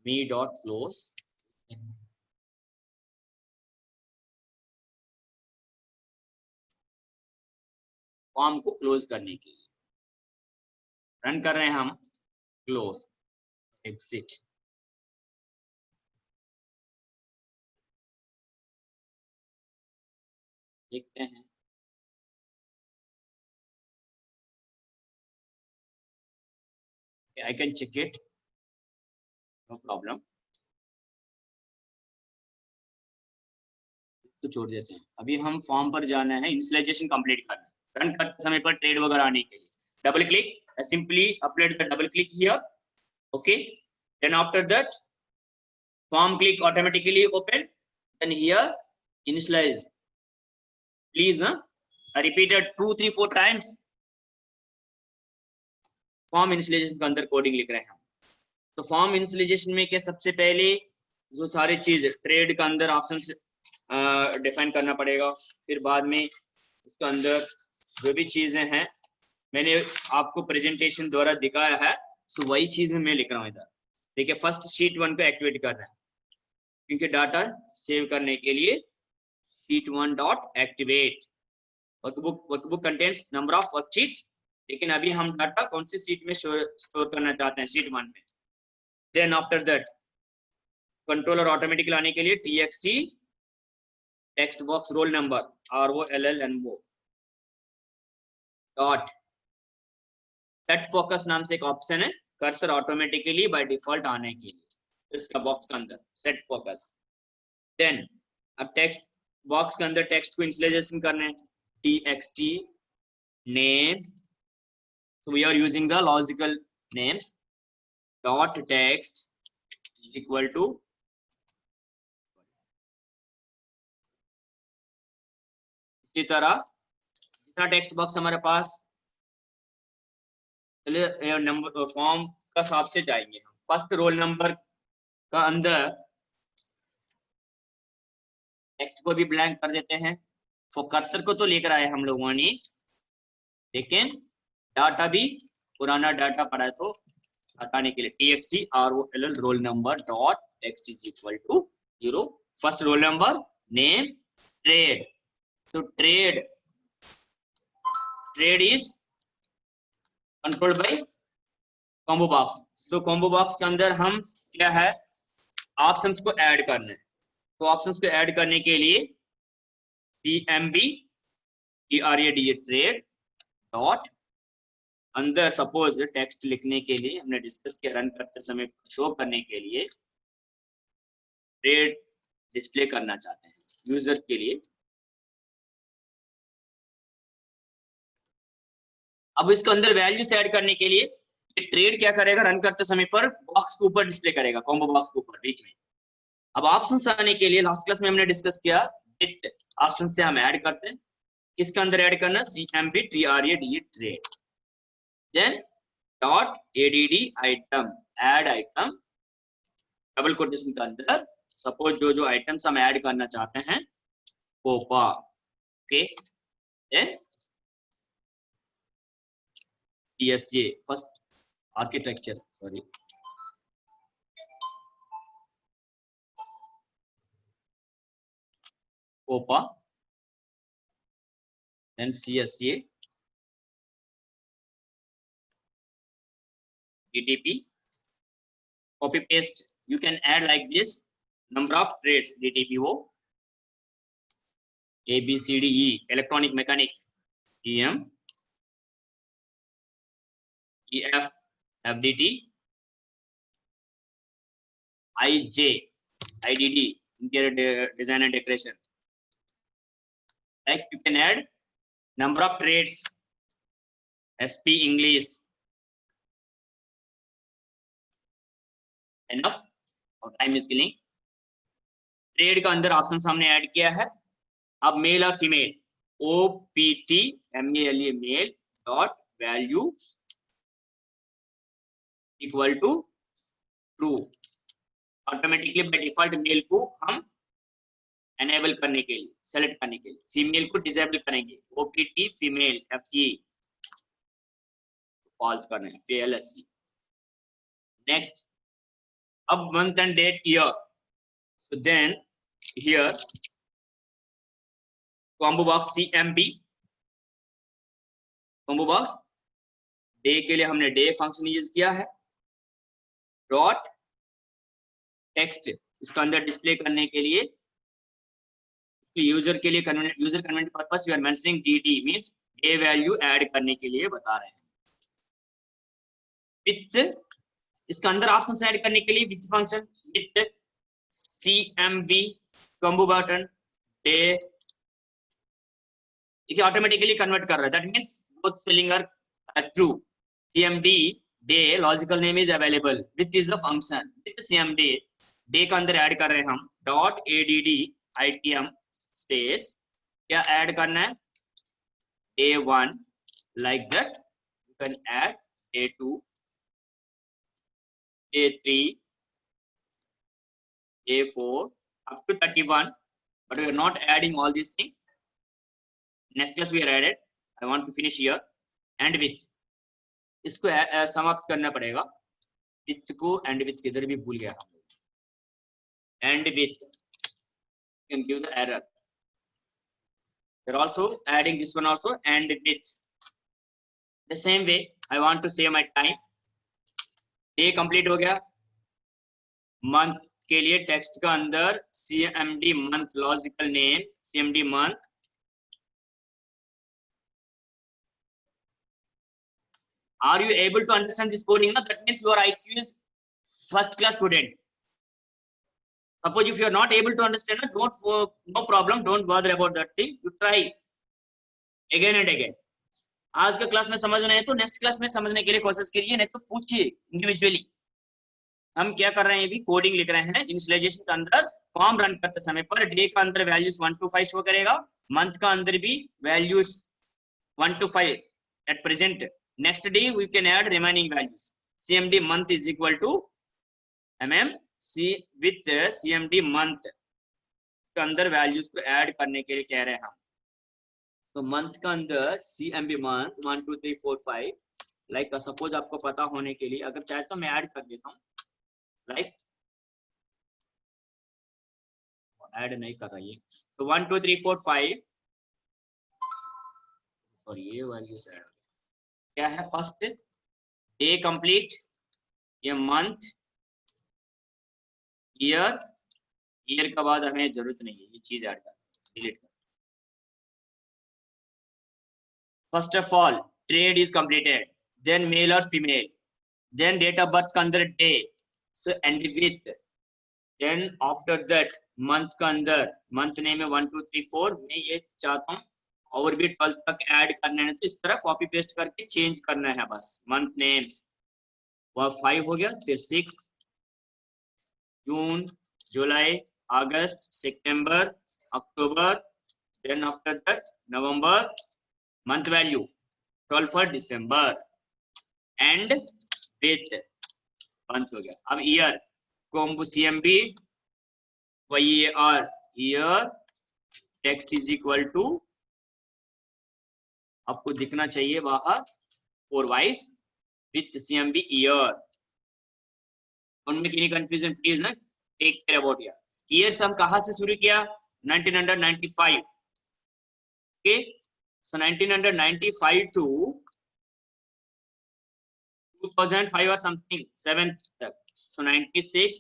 me dot close. Form को close करने के लिए रन कर रहे हैं हम, क्लोज, एग्जिट. देखते हैं. I can check it, no problem. तो छोड़ देते हैं. अभी हम फॉर्म पर जाना है, इनिशियलाइजेशन कंप्लीट करना है. रन करते समय पर ट्रेड वगैरह आने के लिए double click, simply upload the double click here. Okay, then after that form click automatically open, then here initialize. Please repeated 2 3 4 times. Form initialization के अंदर कोडिंग लिख रहे हैं हम. तो फॉर्म इनिशियलाइजेशन में क्या, सबसे पहले जो सारी चीज ट्रेड का अंदर ऑप्शन डिफाइन करना पड़ेगा. फिर बाद में उसके अंदर जो भी चीजें हैं मैंने आपको प्रेजेंटेशन द्वारा दिखाया है, सो वही चीजें मैं लिख रहा हूँ इधर. देखिए फर्स्ट शीट 1 को एक्टिवेट कर रहे हैं, क्योंकि डाटा सेव करने के लिए sheet 1 dot activate. Workbook contains number of worksheets, लेकिन अभी हम डाटा कौन सी शीट में स्टोर करना चाहते हैं, शीट 1 में. Then after that controller automatic लाने के लिए txt text box roll number ROLLNO dot set focus नाम से एक ऑप्शन है, कर्सर ऑटोमेटिकली बाय डिफॉल्ट आने के लिए इसका बॉक्स के अंदर सेट फोकस। देन अब टेक्स्ट बॉक्स के अंदर टेक्स्ट को इनिशियलाइजेशन करना है, txt name, so we are using the logical names dot text is equal to इसी तरह जितना टेक्स्ट बॉक्स हमारे पास, चलिए नंबर फॉर्म का हिसाब से जाएंगे हम। फर्स्ट रोल नंबर का अंदर टेक्स्ट को भी ब्लैंक कर देते हैं, फॉर कर्सर को तो लेकर आए हम लोगों ने, लेकिन डाटा भी पुराना डाटा पड़ा है तो हटाने के लिए txt ROLL roll number dot text is equal to 0। First roll number, name, trade, so trade is controlled by combo box। so combo box के अंदर हम क्या है, ऑप्शंस को ऐड करना है, तो ऑप्शंस को ऐड करने के लिए CMB trade डॉट अंदर सपोज टेक्स्ट लिखने के लिए हमने डिस्कस किया, रन करते समय शो करने के लिए ट्रेड डिस्प्ले करना चाहते हैं यूजर के लिए। अब इसके अंदर वैल्यूज ऐड करने के लिए ये ट्रेड क्या करेगा, रन करते समय पर बॉक्स के ऊपर डिस्प्ले करेगा, कॉम्बो बॉक्स के ऊपर बीच में। अब ऑप्शंस आने के लिए लास्ट क्लास में हमने डिस्कस किया, विथ ऑप्शन से हम ऐड करते हैं, किसके अंदर ऐड करना, CMB trade then dot add item, add item, double quotation के अंदर सपोज जो आइटम्स हम ऐड करना चाहते हैं पोपा, okay, then TSA first architecture, sorry पोपा, then CSA DTP, copy paste, you can add like this, number of trades DTPO, ABCDE, electronic mechanic, EM, EF, FDT, IJ, IDD, interior design and decoration. Like you can add number of trades, SP English, enough और time is killing. Trade का अंदर option हमने add किया है। अब male और female, OPT MELE male dot value equal to true, automatically by default male को हम एनेबल करने के लिए, सेलेक्ट करने के लिए, फीमेल को डिसेबल करेंगे, OPT फीमेल FE फॉल्स करना है, FLSC। नेक्स्ट, अब month and date year, so then here combo box CMB, combo box day के लिए हमने डे फंक्शन यूज किया है, डॉट टेक्स्ट इसका अंदर डिस्प्ले करने के लिए यूजर के लिए user convenience purpose you are mentioning DD means day value add करने के लिए बता रहे हैं। विथ इसका अंदर ऑप्शन ऐड करने के लिए with function, with CMB combo button day, ये ऑटोमेटिकली कन्वर्ट कर रहा है, that means both spelling are true. CMD day logical name is available, with is the function, with CMD day का अंदर ऐड कर रहे हैं हम डॉट ADD ITM स्पेस, क्या ऐड करना है, A1 like that, you can add A2, A3, A4 up to 31, but we are not adding all these things. Next class we are added. I want to finish here. And with इसको समाप्त करना पड़ेगा, with को and with किधर भी भूल गया हम लोग, and with can give the error. We are also adding this one also, and with the same way I want to save my time. Day complete हो गया, मंथ के लिए टेक्स्ट का अंदर CMD month, logical name CMD month, are you able to understand this coding? No, that means your IQ is first class student. Suppose if you are not able to understand, no problem, don't bother about that thing, you try again and again. आज का class में समझ नहीं है तो next class में समझने के लिए कोशिश करिए, नहीं तो पूछिए इंडिविजुअली। हम क्या कर रहे हैं, अभी कोडिंग लिख रहे हैं। इनिशियलाइजेशन के अंदर फॉर्म रन करते समय पर डे का अंदर वैल्यूज 1 to 5 शो करेगा, मंथ का अंदर भी values 1 to 5 at present. Next day we can add remaining values. CMD month is equal to MMC with CMD month के अंदर वैल्यूज को ऐड करने के लिए कह रहे हैं हम। तो मंथ का अंदर CMD मंथ 1 2 3 4 5 लाइक सपोज आपको पता होने के लिए अगर चाहे तो मैं ऐड कर देता हूँ, लाइक ऐड नहीं कर रही है तो 1 2 3 4 5 और ये वैल्यूज ऐड क्या है, फर्स्ट डे कंप्लीट, ये मंथ, ईयर, ईयर के बाद हमें जरूरत नहीं है ये चीज ऐड कर, डिलीट कर। First of all trade is completed, then male और female, then date of birth का अंदर day, so end with, then after that month का अंदर मंथ नेम है 1 2 3 4, मैं ये चाहता हूँ और भी 12 तक ऐड करना है तो इस तरह कॉपी पेस्ट करके चेंज करना है बस। मंथ नेम्स वह 5 हो गया, फिर 6 June, July, August, September, October, then after that November, month value 12 for December end with month हो गया। अब ईयर को CMB YER, year text is equal to, आपको दिखना चाहिए बाहर 4 वाइस विथ CMB ईयर। उनमें किसी कंफ्यूजन प्लीज ना take care about year. Years हम कहां से शुरू किया, 1995, okay, so 1995 to 2005 or something 7 तक, so 96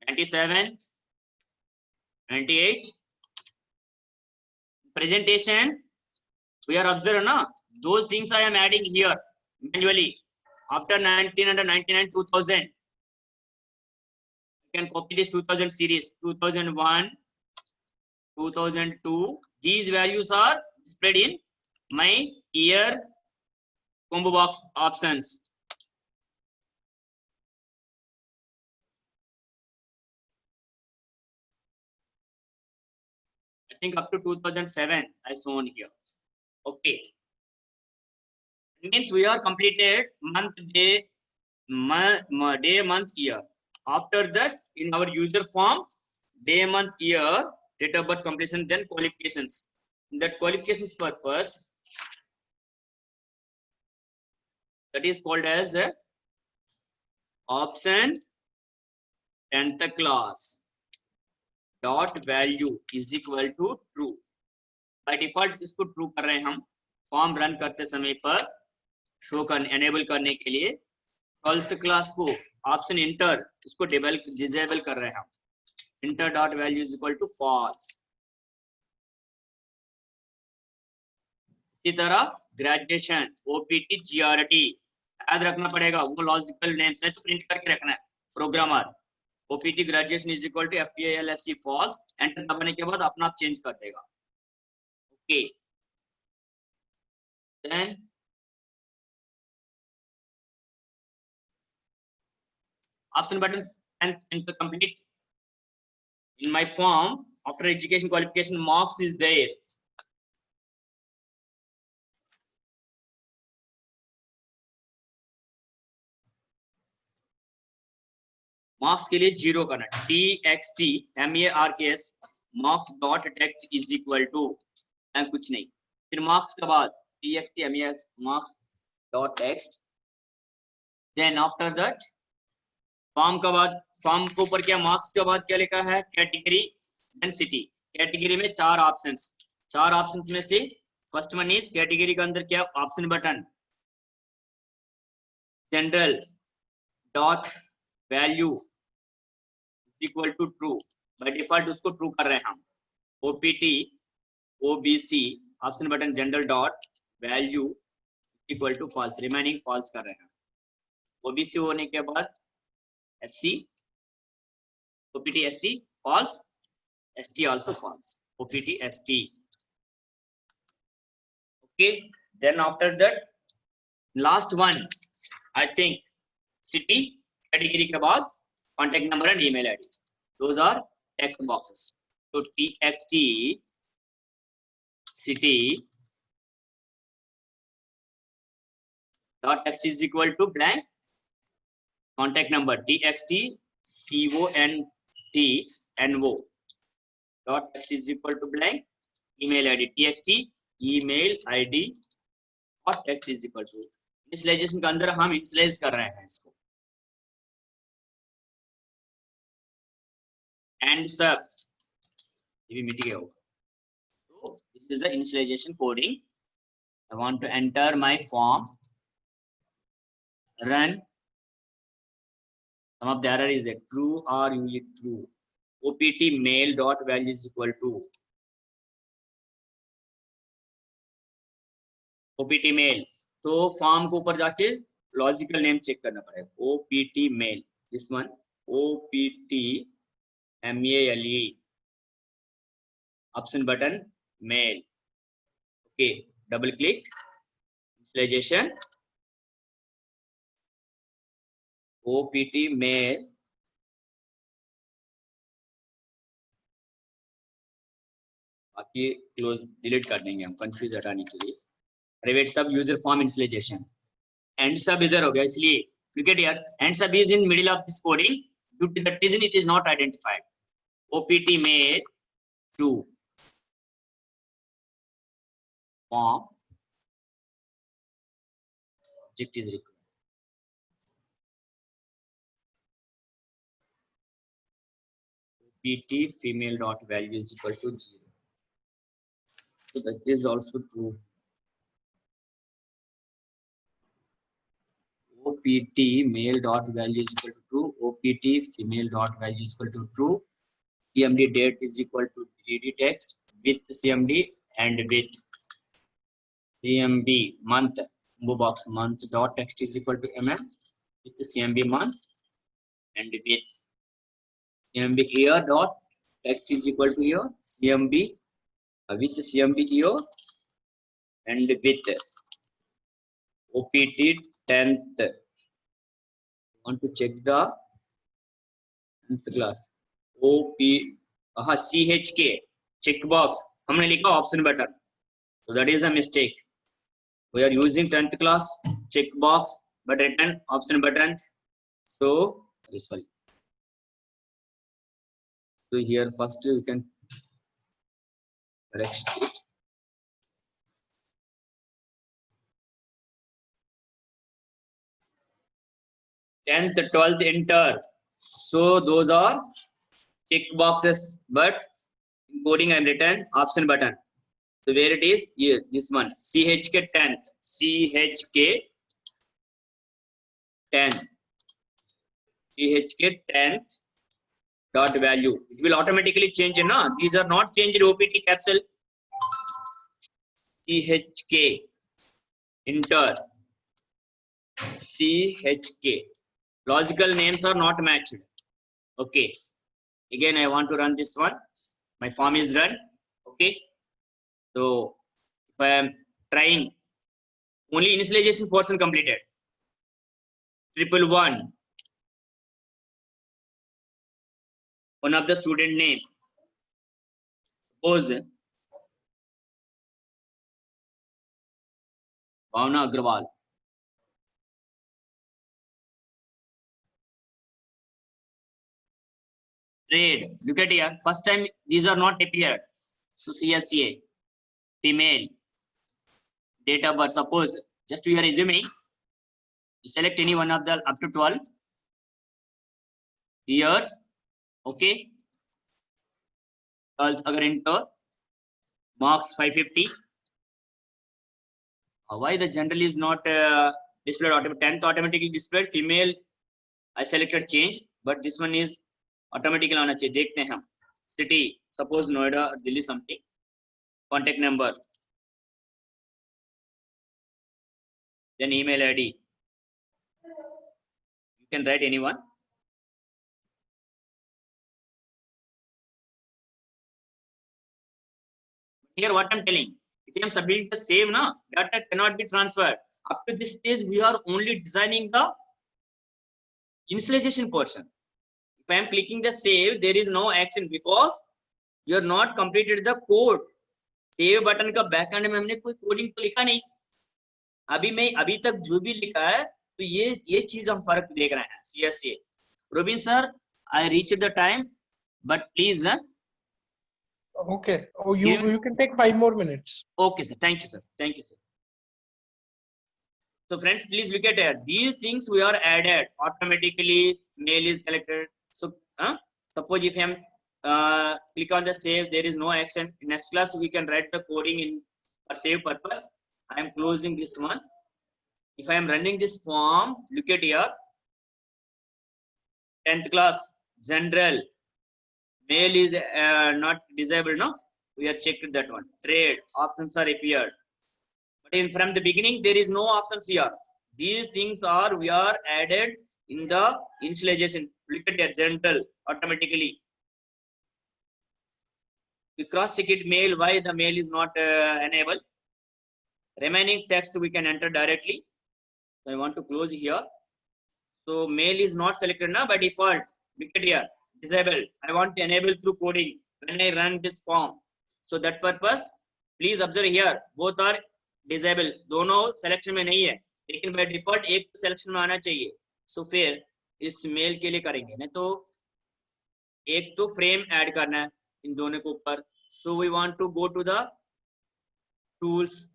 97 98 presentation we are observed na, those things I am adding here manually after 1999 2000 you can copy this 2000 series 2001 2002, these values are displayed in my year combo box options. I think up to 2007 I shown here. Okay, it means we are completed month, day, month, year. After that in our user form, day, month, year, date of birth, completion, then qualifications. In that qualifications purpose, that is called as option 10th class dot value is equal to true. by default इसको true कर रहे हैं हम, form run करते समय पर show करने enable करने के लिए 12th क्लास को ऑप्शन इंटर इसको डिसेबल कर रहे हैं हम, inter dot value is equal to false. इसी तरह ग्रेजुएशन OPT GRT याद रखना पड़ेगा, वो लॉजिकल नेम्स है तो प्रिंट करके रखना है। Programmer OPT graduation is equal to FALSE false, enter दबाने के बाद अपना आप चेंज कर देगा। Okay, then option button and complete in my form after education qualification marks is there. Marks के लिए 0 करना, TXT MARKS marks dot text is equal to कुछ नहीं, फिर मार्क्स के बाद TXT MARKS marks dot text, then after that form के बाद, फॉर्म के ऊपर क्या, मार्क्स के बाद क्या लिखा है, कैटेगरी देन सिटी। कैटेगरी में 4 ऑप्शंस, 4 ऑप्शंस में से फर्स्ट वन इज कैटेगरी के अंदर क्या, option button general dot value equal to true, by default उसको ट्रू कर रहे हैं हम। OPT OBC option button general dot value equal to false, remaining false कर रहे हैं। ओबीसी होने के बाद SC, OPT SC false, ST also false, OPT ST. okay, then after that last one I think city category के बाद contact number and email id, those are text boxes. So txt city dot text is equal to blank, contact number txt conto dot text is equal to blank, email id txt email id और text is equal to, initialization के अंदर हम initialise कर रहे हैं इसको। And सब ये भी मिट गया होगा। So this is the initialization coding. I want to enter my form, run. Some of the error is there, true or unique true. opt mail dot value is equal to opt mail, तो form को ऊपर जाके logical name check करना पड़ेगा। opt mail, this one opt mail option button male, okay, double click, initialization opt mail बाकी close delete कर देंगे हम कंफ्यूज हटाने के लिए। प्राइवेट सब यूजर फॉर्म इनिशियलाइजेशन, एंड सब इधर हो गया, इसलिए look at here, and sub is in middle of this coding, due to that reason it is not identified. opt mail true form object is required. opt female dot value is equal to 0. So this is also true. opt male dot value is equal to true, opt female dot value is equal to true, cmd date is equal to dd text with cmd and with cmb month, box month dot text is equal to mm with cmb month and with cmb year dot text is equal to year, cmb with cmb year and with opt 10th. Want to check the 10th class, op chk check box हमने लिखा option button, so that is the mistake. We are using 10th class check box but written option button, so this one. So here first you can correct it. Tenth, 12th enter, so those are check boxes, but in coding I am written option button. So where it is here, this one chk 10th, chk 10th, chk 10th dot value, it will automatically change, na, these are not changed opt capsule, chk enter chk, logical names are not matched. Okay, again I want to run this one, my form is run. Okay, so if I am trying, only initialization portion completed, 111 one of the student name, suppose Bhavna Agrawal, trade, look at here, first time these are not appeared, so CSCA female, date of birth, suppose just we are assuming, select any one of the up to 12 years, okay, agar enter marks 550, why the general is not displayed automatically, 10th automatically displayed, female I selected change, but this one is automatically आना चाहिए. देखते हैं हम. City, suppose Noida or Delhi something. Contact number. Then email ID. You can write anyone. Here what I'm telling, if I am submitting the same, na, data cannot be transferred. Up to this stage, we are only designing the initialization portion. If I am clicking the save, there is no action because you are not completed the code. Save button का backend में हमने कोई coding तो लिखा नहीं. अभी तक जो भी लिखा है, तो ये चीज हम फर्क देख रहे हैं. CSA. Robin sir, I reached the time, but please. Okay. Oh, you can take 5 more minutes. Okay, sir. Thank you, sir. Thank you, sir. So, friends, please look at here. These things we are added automatically. Mail is collected. So, suppose if I am click on the save, there is no action. In next class, we can write the coding in for save purpose. I am closing this one. If I am running this form, look at here. 10th class general. Mail is not disabled, no? We have checked that one. Trade options are appeared, but from the beginning there is no options here. These things we are added in the initialization. Look at that general automatically. We cross check it mail. Why the mail is not enabled? Remaining text we can enter directly. So I want to close here. So mail is not selected now by default. Look at here. Disable. I want to enable through coding when I run this form. So that purpose, please observe here, both are disabled. दोनों selection में नहीं है, लेकिन by default एक selection में आना चाहिए. So फिर इस mail के लिए करेंगे, नहीं तो एक तो frame add करना है इन दोनों के ऊपर. So we want to go to the tools.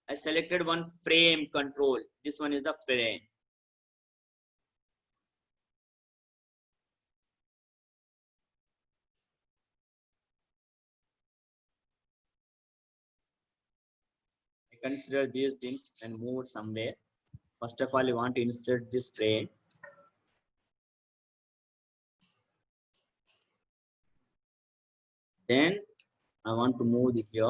I selected one frame control. This one is the frame. Consider these things and move somewhere. First of all, you want to insert this frame. Then I want to move it here.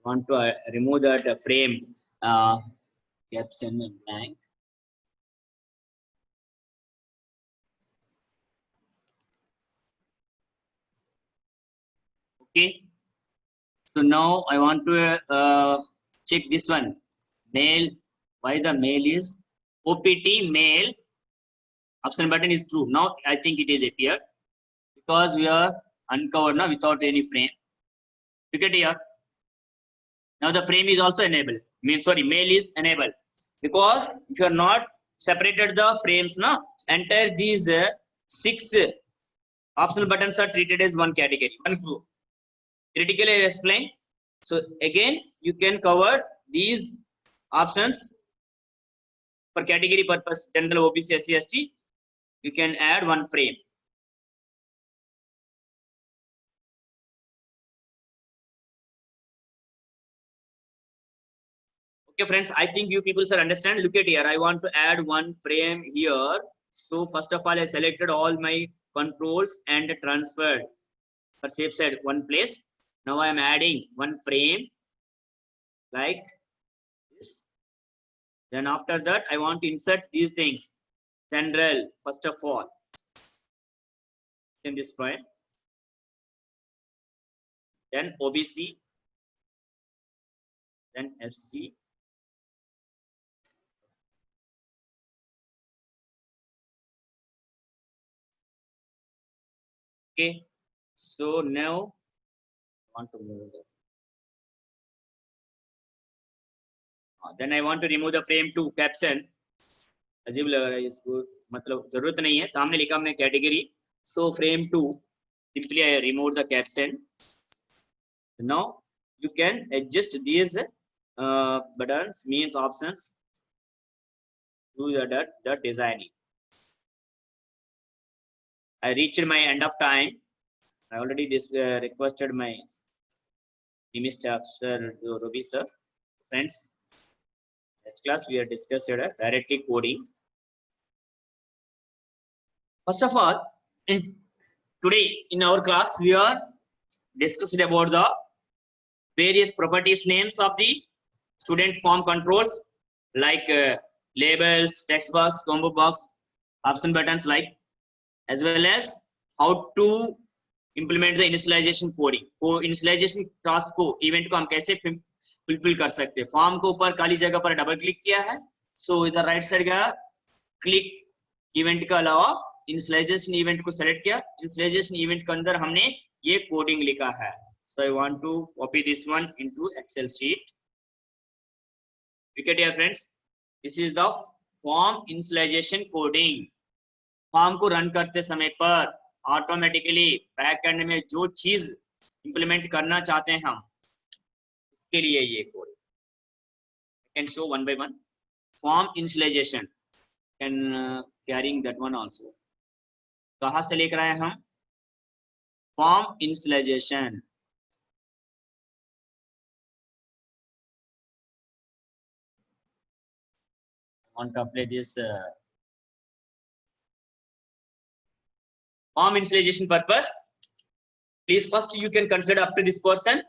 I want to remove that frame caption and blank. Okay, so now I want to check this one mail. Why the mail is OPT mail option button is true. Now I think it is appeared because we are uncovered now without any frame. Look at here. Now the frame is also enabled. Mail is enabled because if you are not separated the frames now, entire these 6 optional buttons are treated as one category, one group. Critically I explained. So again, you can cover these options for category purpose, general, OBC, SC, ST. You can add one frame. Okay, friends, I think you people sir understand. Look at here. I want to add one frame here. So first of all, I selected all my controls and transferred for safe side one place. Now I am adding one frame like this. Then after that, I want to insert these things. General, first of all, in this frame. Then OBC. Then SC. Okay. So now I want to move it. Then I want to remove the frame 2 caption. अजीब लग रहा है इसको, मतलब जरूरत नहीं है, सामने लिखा हमने category. So frame 2, simply I remove the caption. Now you can adjust these buttons, means options, do the designing. I reached my end of time. I already requested my Mr. Sir Robi sir. Friends, next class we are discussing directly coding. First of all, today in our class we are discussing about the various properties names of the student form controls like labels, text box, combo box, option buttons, like, as well as how to implement the initialization coding. वो initialization task को event को हम कैसे fulfill कर सकते हैं. Form को ऊपर काली जगह पर डबल क्लिक किया है, so इधर राइट साइड का क्लिक इवेंट का अलावा initialization event को सेलेक्ट किया. initialization event के अंदर हमने ये कोडिंग लिखा है. So I want to copy this one into Excel sheet. Look at here friends, this is the form initialization coding. Form को रन करते समय पर ऑटोमेटिकली बैक एंड में जो चीज इंप्लीमेंट करना चाहते हैं हम, उसके लिए ये code can show one by one. Form initialization can carrying that one also. कहां से लेकर आए हम? Form initialization. want to apply this form initialization purpose. Please first you can consider up to this person,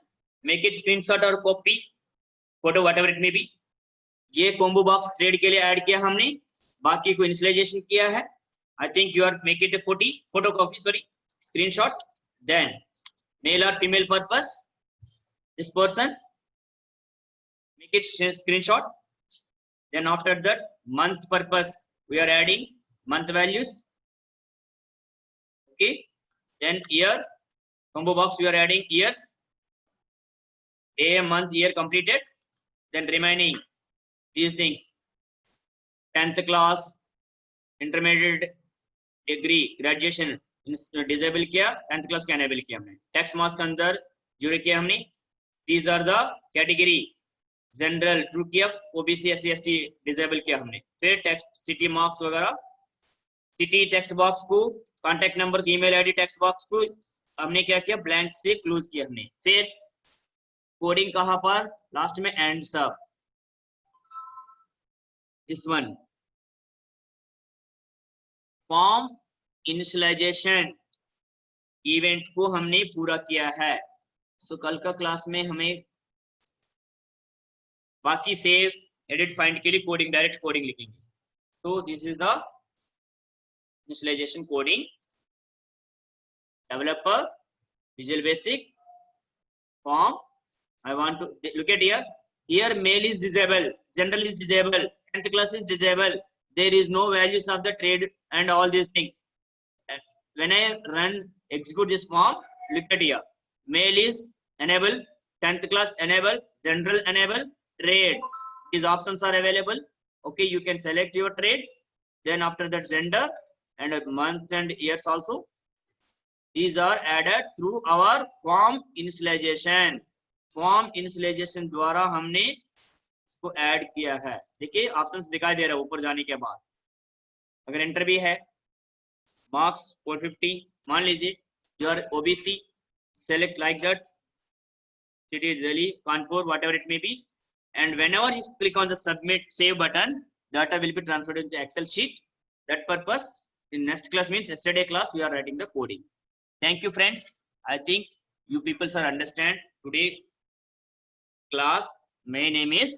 make it screenshot or copy photo whatever it may be. ये combo box trade के लिए add किया हमने, बाकी को initialization किया है. I think you are make it a photocopy, sorry, screenshot. Then male or female purpose, this person make it screenshot. Then after that month purpose we are adding month values. Okay, then year combo box we are adding years, day, month, year completed. Then remaining these things, 10th class, intermediate, degree, graduation disable किया, 10th class का enable किया हमने. text marks के अंदर जुड़े किया हमने. these are the category, general true किया, ओबीसी एससी एसटी डिसेबल किया हमने. फिर टेक्स्ट सिटी मार्क्स वगैरह, सिटी टेक्स्ट बॉक्स को, contact number, email ID text box को हमने क्या किया, ब्लैंक से क्लोज किया हमने. फिर कोडिंग कहां पर? लास्ट में एंड सब. This one form initialization event को हमने पूरा किया है. सो कल का क्लास में हमें बाकी सेव एडिट फाइंड के लिए कोडिंग, डायरेक्ट कोडिंग लिखेंगे. तो this is the initialization coding. Developer, visual basic, form. I want to look at here. Here male is disabled, general is disabled, 10th class is disabled. There is no values of the trade and all these things. When I run execute this form, look at here. Male is enable, 10th class enable, general enable, trade. These options are available. Okay, you can select your trade. Then after that gender and months and years also. These are added through our form initialization. Form initialization द्वारा हमने इसको add किया है. देखिए options दिखाई दे रहा है ऊपर जाने के बाद. अगर एंटर भी है, मार्क्स 450, मान लीजिए you are OBC, select like that, city Delhi, Kanpur, whatever it may be, and whenever you click on the submit save button, data will be transferred into Excel sheet. That purpose in next class means yesterday class we are writing the coding. Thank you friends. I think you people are understand today class main name is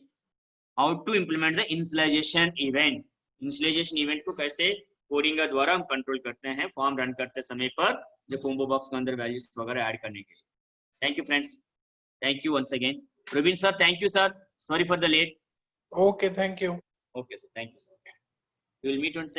how to implement the initialization event. initialization event को कैसे coding के द्वारा हम control करते हैं form run करते समय पर, जो कॉम्बो बॉक्स के अंदर वैल्यूज वगैरह ऐड करने के लिए. Thank you friends. Thank you once again. Praveen sir, thank you sir, sorry for the late. Okay, thank you. Okay sir, thank you sir. We will meet on